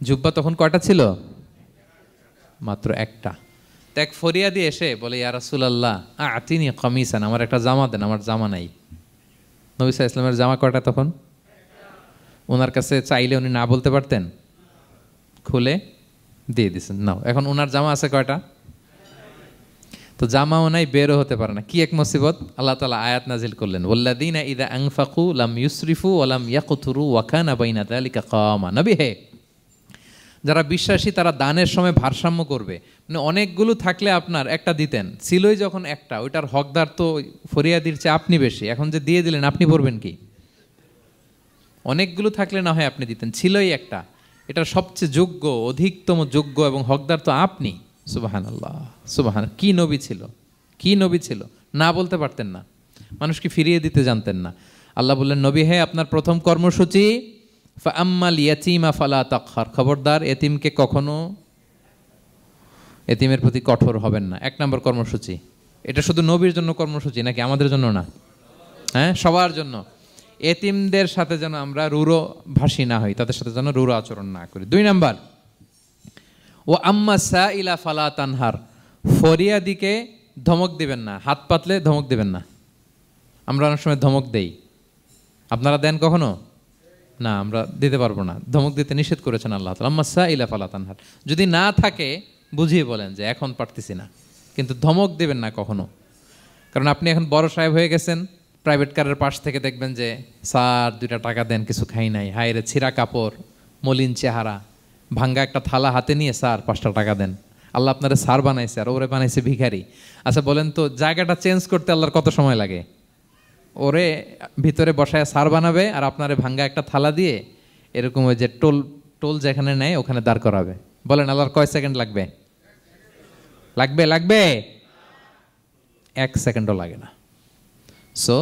[SPEAKER 1] জুব্বা তখন কয়টা ছিল? মাত্র একটা। তো এক ফরিয়াদি এসে বলে ইয়া রাসূলুল্লাহ আতিনি কামিসান, আমার একটা জামা দেন, আমার জামা নাই। নবী সাল্লাল্লাহু আলাইহি ওয়াসাল্লামের জামা কয়টা তখন? ওনার কাছে চাইলে উনি না বলতে পারতেন? খুলে দিয়ে দিয়েছেন, নাও। এখন ওনার জামা আছে কয়টা? তো জামাও নাই, বেরও হতে পারে না। কি এক মুসিবত! আল্লাহ তাআলা আয়াত নাজিল করলেন ওয়াল্লাযীনা ইযা আনফাকু লাম ইউসরিফু ওয়া লাম ইয়াকতুরু ওয়া কানা বাইনা যালিকা কাওয়ামা। নবী হে, যারা বিশ্বাসী তারা দানের সময় ভারসাম্য করবে। মানে অনেকগুলো থাকলে আপনার একটা দিতেন, ছিলই যখন একটা, ওইটার হকদার তো ফরিয়াদির চেয়ে আপনি বেশি। এখন যে দিয়ে দিলেন আপনি পড়বেন কি? অনেকগুলো থাকলে না হয় আপনি দিতেন, ছিলই একটা, এটার সবচেয়ে যোগ্য, অধিকতম যোগ্য এবং হকদার তো আপনি। সুবহানাল্লাহ, সুবহান। কি নবী ছিল, কি নবী ছিল! না বলতে পারতেন না, মানুষকে ফিরিয়ে দিতে জানতেন না। আল্লাহ বললেন নবী হে, আপনার প্রথম কর্মসূচি ফাআম্মাল ইয়াতীমা ফালা তাকহার, খবরদার এতিমকে কখনো, এতিমের প্রতি কঠোর হবেন না। 1 নম্বর কর্মসূচি। এটা শুধু নবীর জন্য কর্মসূচি নাকি আমাদের জন্য না? হ্যাঁ, সবার জন্য। এতিমদের সাথে যেন আমরা রূঢ় ভাষী না হই, তাদের সাথে যেন রূঢ় আচরণ না করি। 2 নম্বর ও আম্মা সাইলা ফালা তানহার, ফরিয়াদিকে ধমক দিবেন না, হাত পাতলে ধমক দিবেন না। আমরা অনেক সময় ধমক দেই, আপনারা দেন কখনো? না, আমরা দিতে পারবো না, ধমক দিতে নিষেধ করেছেন আল্লাহ তাআলা। আম্মা সাইলা ফালা তানহার, যদি না থাকে বুঝিয়ে বলেন যে এখন পারতেছি না, কিন্তু ধমক দিবেন না কখনো। কারণ আপনি এখন বড় সাহেব হয়ে গেছেন, প্রাইভেট কারের পাশ থেকে দেখবেন যে স্যার 2টা টাকা দেন, কিছু খাই নাই, হায় রে ছিঁড়া কাপড়, মলিন চেহারা, ভাঙ্গা একটা থালা হাতে নিয়ে স্যার 5টা টাকা দেন। আল্লাহ আপনারা সার বানাইছে আর ওরে বানাইছে ভিখারি। আচ্ছা বলেন তো, জায়গাটা চেঞ্জ করতে আল্লাহর কত সময় লাগে? ওরে ভিতরে বসায় সার বানাবে আর আপনারে ভাঙ্গা একটা থালা দিয়ে এরকম ওই যে টোল টোল যেখানে নেয় ওখানে দাঁড় করাবে। বলেন আল্লাহর কয় সেকেন্ড লাগবে? লাগবে 1 সেকেন্ডও লাগে না। সো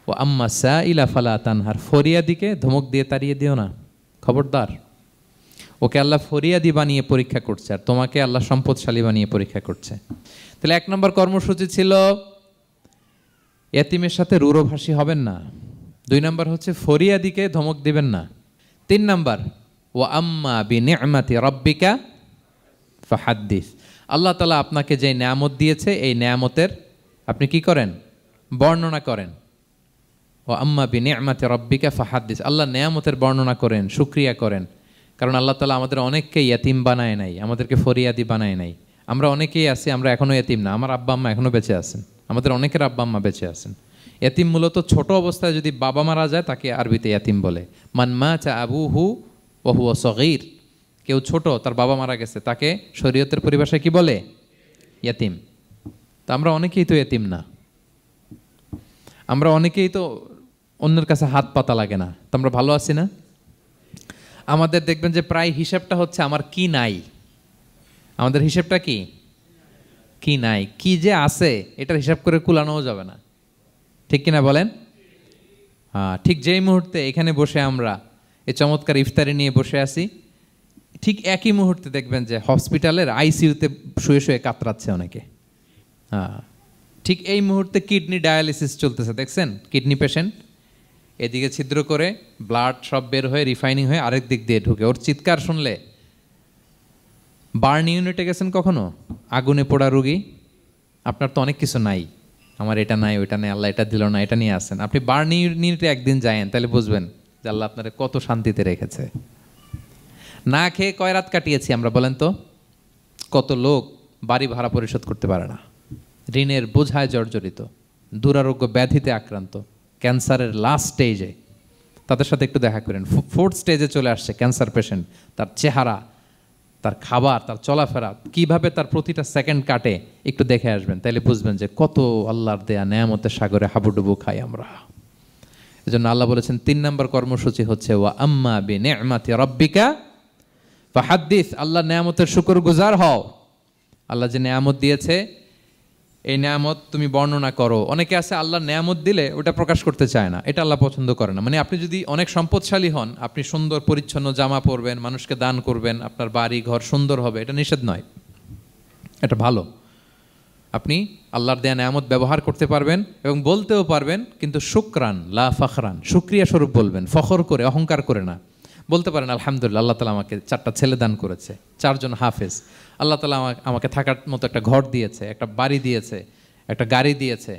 [SPEAKER 1] ও আম্মা সাইলা ফালা তানহার, ফরিয়াদিকে ধমক দিয়ে তাড়িয়ে দিও না, খবরদার। ওকে আল্লাহ ফরিয়াদি বানিয়ে পরীক্ষা করছে আর তোমাকে আল্লাহ সম্পদশালী বানিয়ে পরীক্ষা করছে। তাহলে 1 নম্বর কর্মসূচি ছিল এতিমের সাথে রূঢ়ভাষী হবেন না। 2 নম্বর হচ্ছে ফরিয়াদিকে ধমক দিবেন না। 3 নম্বর ও আম্মা বিনিআমাতি রাব্বিকা ফাহাদ্দিস, আল্লাহ তাআলা আপনাকে যে নেয়ামত দিয়েছে এই নেয়ামতের আপনি কি করেন? বর্ণনা করেন। ও আম্মা বিনিআমাতি রাব্বিকা ফাহাদ্দিস, আল্লাহ নেয়ামতের বর্ণনা করেন, শুকরিয়া করেন। কারণ আল্লাহ তাআলা আমাদের অনেককে ইয়তিম বানায় নাই, আমাদেরকে ফরিয়াদি বানায় নাই। আমরা অনেকেই আছি, আমরা এখনো ইয়তিম না, আমার আব্বা আম্মা এখনো বেঁচে আছেন, আমাদের অনেকের আব্বা আম্মা বেঁচে আছেন। ইয়তিম মূলত ছোট অবস্থায় যদি বাবা মারা যায় তাকে আরবিতে ইয়তিম বলে। মান মাতা আবুহু ওয়া হুয়া সগীর, কেউ ছোট তার বাবা মারা গেছে তাকে শরীয়তের পরিভাষায় কি বলে? ইয়তিম। তা আমরা অনেকেই তো ইয়তিম না, আমরা অনেকেই তো অন্যের কাছে হাত পাতা লাগে না, তো আমরা ভালো আছি না? আমাদের দেখবেন যে প্রায় হিসাবটা হচ্ছে আমার কি নাই, আমাদের হিসাবটা কি নাই, কি যে আছে এটার হিসাব করে কুলানোও যাবে না, ঠিক কিনা বলেন? হ্যাঁ, ঠিক যেই মুহূর্তে এখানে বসে আমরা এই চমৎকার ইফতারি নিয়ে বসে আছি, ঠিক একই মুহূর্তে দেখবেন যে হসপিটালের আইসিইউতে শুয়ে শুয়ে কাতরাচ্ছে অনেকে। হ্যাঁ, ঠিক এই মুহূর্তে কিডনি ডায়ালিসিস চলতেছে, দেখছেন? কিডনি পেশেন্ট এদিকে ছিদ্র করে ব্লাড সব বের হয়ে রিফাইনিং হয়ে আরেক দিক দিয়ে ঢুকে, ওর চিৎকার শুনলে। বার্ন ইউনিটে গেছেন কখনো? আগুনে পোড়া রুগী, আপনার তো অনেক কিছু নাই, আমার এটা নাই ওইটা নাই, আল্লাহ এটা দিল না, এটা নিয়ে আসেন। আপনি বার্ন ইউনিটে একদিন যায়েন, তাহলে বুঝবেন যে আল্লাহ আপনারা কত শান্তিতে রেখেছে। না খেয়ে কয় রাত কাটিয়েছি আমরা, বলেন তো? কত লোক বাড়ি ভাড়া পরিশোধ করতে পারে না, ঋণের বোঝায় জর্জরিত, দুরারোগ্য ব্যাধিতে আক্রান্ত, ক্যান্সারের লাস্ট স্টেজে। তাদের সাথে একটু দেখা করেন, 4th স্টেজে চলে আসছে ক্যান্সার পেশেন্ট। তার চেহারা, তার খাবার, তার চলাফেরা, কিভাবে তার প্রতিটা সেকেন্ড কাটে, একটু দেখে আসবেন, তাইলে বুঝবেন যে কত আল্লাহর দেয়া নেয়ামতের সাগরে হাবুডুবু খাই আমরা। এজন্য আল্লাহ বলেছেন 3 নম্বর কর্মসূচি হচ্ছে ওয়া আম্মা বিনিআমাতি রাব্বিকা ফাহাদ্দিস, আল্লাহ নেয়ামতের শুকরগুজার হও। আল্লাহ যে নেয়ামত দিয়েছে এই নেয়ামত তুমি বর্ণনা করো। অনেকে আছে আল্লাহ নেয়ামত দিলে ওটা প্রকাশ করতে চায় না, এটা আল্লাহ পছন্দ করে না। মানে আপনি যদি অনেক সম্পদশালী হন, আপনি সুন্দর পরিচ্ছন্ন জামা পরবেন, মানুষকে দান করবেন, আপনার বাড়ি ঘর সুন্দর হবে, এটা নিষেধ নয়, এটা ভালো। আপনি আল্লাহর দেয়া নেয়ামত ব্যবহার করতে পারবেন এবং বলতেও পারবেন, কিন্তু শুকরান লা ফখরান, শুকরিয়া স্বরূপ বলবেন, ফখর করে অহংকার করে না। বলতে পারেন আলহামদুলিল্লাহ, আল্লাহ তাআলা আমাকে 4টা ছেলে দান করেছে, 4 জন হাফেজ, আল্লাহ তাআলা আমাকে থাকার মতো একটা ঘর দিয়েছে, একটা বাড়ি দিয়েছে, একটা গাড়ি দিয়েছে,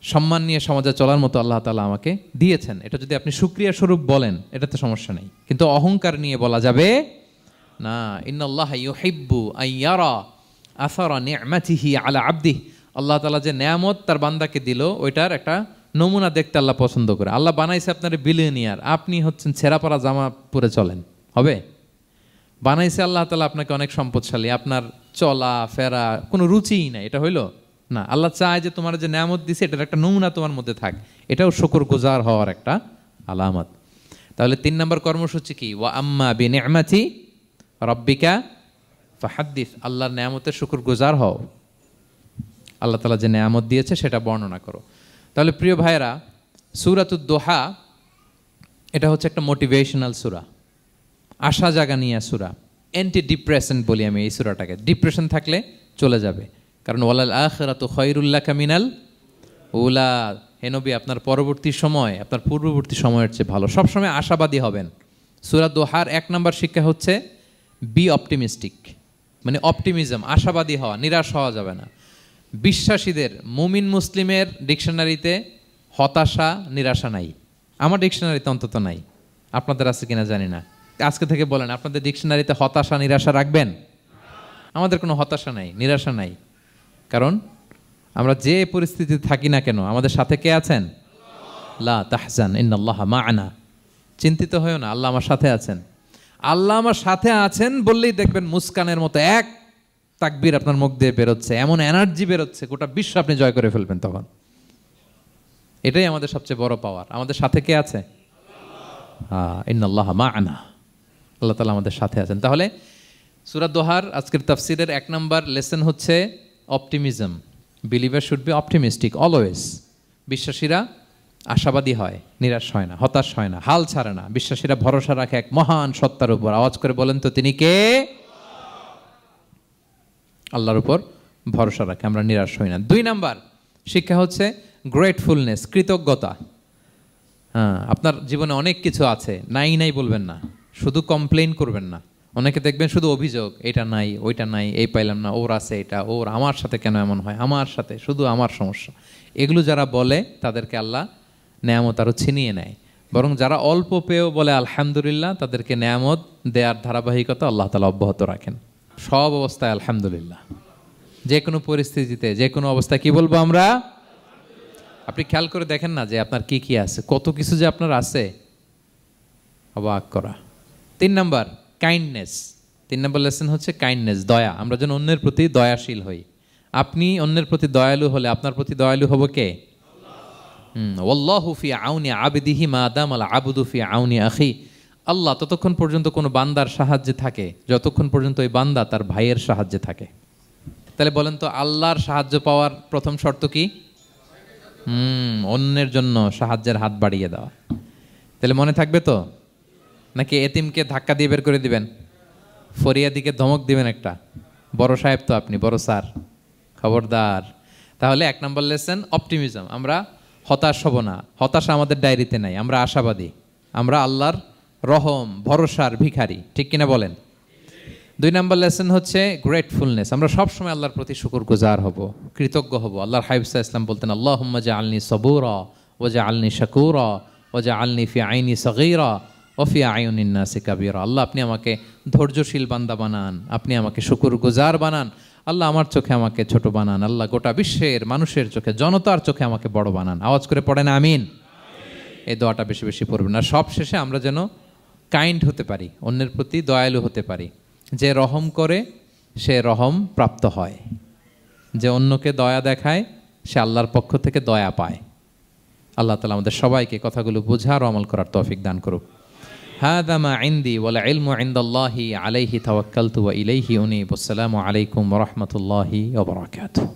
[SPEAKER 1] সম্মান নিয়ে সমাজে চলার মতো আল্লাহ তাআলা আমাকে দিয়েছেন। এটা যদি আপনি শুকরিয়া স্বরূপ বলেন এটাতে সমস্যা নেই, কিন্তু অহংকার নিয়ে বলা যাবে না। ইন্নাল্লাহা ইউহিব্বু আইয়ারা আসারা নি'মাতিহি আলা আবদিহি, আল্লাহ তাআলা যে নেয়ামত তার বান্দাকে দিল ওইটার একটা নমুনা দেখতে আল্লাহ পছন্দ করে। আল্লাহ বানাইছে আপনার বিলিয়নিয়ার, আপনি হচ্ছেন ছেঁড়াপাড়া জামা পরে চলেন, হবে? বানাইছে আল্লাহ তাআলা আপনাকে অনেক সম্পদশালী, আপনার চলা ফেরা কোনো রুচিই নাই, এটা হইলো না। আল্লাহ চায় যে তোমার যে নেয়ামত দিছে এটার একটা নমুনা তোমার মধ্যে থাক, এটাও শুকরগুজার হওয়ার একটা আলামত। তাহলে 3 নম্বর কর্মসূচি কি? ওয়া আম্মা বিনিআমাতি রাব্বিকা ফাহাদ্দিস, আল্লাহর নেয়ামতের শুকরগুজার হও, আল্লাহ তাআলা যে নেয়ামত দিয়েছে সেটা বর্ণনা করো। তাহলে প্রিয় ভাইরা, সূরাতুদ দোহা এটা হচ্ছে একটা মোটিভেশনাল সূরা, আশা জাগানিয়া সূরা, অ্যান্টি ডিপ্রেশন বলি আমি এই সূরাটাকে। ডিপ্রেশন থাকলে চলে যাবে, কারণ ওয়ালাল আখিরাতু খায়রুল লাকা মিনাল উলা, হে নবী আপনার পরবর্তী সময় আপনার পূর্ববর্তী সময়ের চেয়ে ভালো। সবসময় আশাবাদী হবেন। সূরা দোহার 1 নম্বর শিক্ষা হচ্ছে বি অপটিমিস্টিক, মানে অপটিমিজম, আশাবাদী হওয়া, নিরাশ হওয়া যাবে না। বিশ্বাসীদের, মুমিন মুসলিমের ডিকশনারিতে হতাশা নিরাশা নাই, আমার ডিকশনারিতে অন্তত নাই, আপনাদের আছে কিনা জানি না। আজকে থেকে বলেন আপনাদের ডিকশনারিতে হতাশা নিরাশা রাখবেন? আমাদের কোনো হতাশা নাই, নিরাশা নাই, কারণ আমরা যে পরিস্থিতিতে থাকি না কেন আমাদের সাথে কে আছেন? লা তাহজান ইন্নাল্লাহা মা'ানা, চিন্তিত হয়ো না, আল্লাহ আমার সাথে আছেন। আল্লাহ আমার সাথে আছেন বললেই দেখবেন মুস্কানের মতো এক তাকবীর আপনার মুখ দিয়ে বেরোচ্ছে, এমন এনার্জি বেরোচ্ছে, গোটা বিশ্ব আপনি জয় করে ফেলবেন তখন। এটাই আমাদের সবচেয়ে বড় পাওয়ার। আমাদের সাথে কে আছে? ইন্নাল্লাহা মা'ানা, আল্লাহ তাআলা আমাদের সাথে আছেন। তাহলে সূরা দোহার আজকের তাফসীরের 1 নাম্বার লেসন হচ্ছে optimism. Believer should be optimistic always. বিশ্বাসীরা আশাবাদী হয়, নিরাশ হয় না, হতাশ হয় না, হাল ছাড়ে না। বিশ্বাসীরা ভরসা রাখে এক মহান সত্তার উপর। আওয়াজ করে বলেন তো তিনি কে? আল্লাহর উপর ভরসা রাখে, আমরা নিরাশ হই না। 2 নাম্বার শিক্ষা হচ্ছে গ্রেটফুলনেস, কৃতজ্ঞতা। আপনার জীবনে অনেক কিছু আছে, নাই নাই বলবেন না, শুধু কমপ্লেইন করবেন না। অনেকে দেখবেন শুধু অভিযোগ, এটা নাই, ওইটা নাই, এই পাইলাম না, ওর আছে এটা, ওর, আমার সাথে কেন এমন হয়, আমার সাথে শুধু আমার সমস্যা। এগুলো যারা বলে তাদেরকে আল্লাহ নেয়ামত আরও ছিনিয়ে নেয়। বরং যারা অল্প পেয়েও বলে আলহামদুলিল্লাহ, তাদেরকে নেয়ামত দেওয়ার ধারাবাহিকতা আল্লাহ তাআলা অব্যাহত রাখেন। সব অবস্থায় আলহামদুলিল্লাহ, যে কোনো পরিস্থিতিতে, যে কোনো অবস্থায় কি বলবো আমরা? আপনি খেয়াল করে দেখেন না যে আপনার কি কি আছে, কত কিছু যে আপনার আছে, অবাক করা। 3 নাম্বার কাইন্ডনেস। 3 নাম্বার লেসন হচ্ছে কাইন্ডনেস, দয়া। আমরা যেন অন্যের প্রতি দয়াশীল হই। আপনি অন্যের প্রতি দয়ালু হলে আপনার প্রতি দয়ালু হবো কে? ওয়াল্লাহু ফি আউনি আবদিহি মা দামাল আবদু ফি আউনি আখি। আল্লাহ ততক্ষণ পর্যন্ত কোনো বান্দার সাহায্যে থাকে যতক্ষণ পর্যন্ত ওই বান্দা তার ভাইয়ের সাহায্যে থাকে। তাহলে বলেন তো, আল্লাহর সাহায্য পাওয়ার প্রথম শর্ত কি? অন্যের জন্য সাহায্যের হাত বাড়িয়ে দেওয়া। তাহলে মনে থাকবে তো? নাকি এতিমকে ধাক্কা দিয়ে বের করে দিবেন, ফরিয়াদিকে ধমক দিবেন একটা? বড় সাহেব তো আপনি, বড় স্যার, খবরদার। তাহলে 1 নম্বর লেসন অপটিমিজম। আমরা হতাশ হব না, হতাশা আমাদের ডায়েরিতে নাই, আমরা আশাবাদী, আমরা আল্লাহর রহম ভরসার ভিখারি, ঠিক কিনা বলেন? 2 নম্বর লেসন হচ্ছে গ্রেটফুলনেস। আমরা সবসময় আল্লাহর প্রতি শুকরগুজার হব, কৃতজ্ঞ হব। আল্লাহর হাবিব সাল্লাল্লাহু আলাইহি ওয়াসাল্লাম বলতেন, আল্লাহুম্মা জাআলনি সাবুরা ওয়া জাআলনি শাকুরা ওয়া জাআলনি ফি আইনি সগীরা ওয়া ফি আয়ুনিন নাসি কাবীরা। আল্লাহ আপনি আমাকে ধৈর্যশীল বান্দা বানান, আপনি আমাকে শুকরগুজার বানান। আল্লাহ আমার চোখে আমাকে ছোট বানান। আল্লাহ গোটা বিশ্বের মানুষের চোখে, জনতার চোখে আমাকে বড় বানান। আওয়াজ করে পড়েন আমিন। এই দোয়াটা বেশি বেশি পড়বেন। আর সব শেষে আমরা যেন কাইন্ড হতে পারি, অন্যের প্রতি দয়ালু হতে পারি। যে রহম করে সে রহম প্রাপ্ত হয়, যে অন্যকে দয়া দেখায় সে আল্লাহর পক্ষ থেকে দয়া পায়। আল্লাহ তাআলা আমাদের সবাইকে কথাগুলো বোঝার ও আমল করার তৌফিক দান করুক। হাযা মা ইনদি ওয়াল ইলমু ইনদাল্লাহি আলাইহি তাওয়াক্কালতু ওয়া ইলাইহি উনীব। আসসালামু আলাইকুম ওয়া রাহমাতুল্লাহি ওয়া বারাকাতুহু।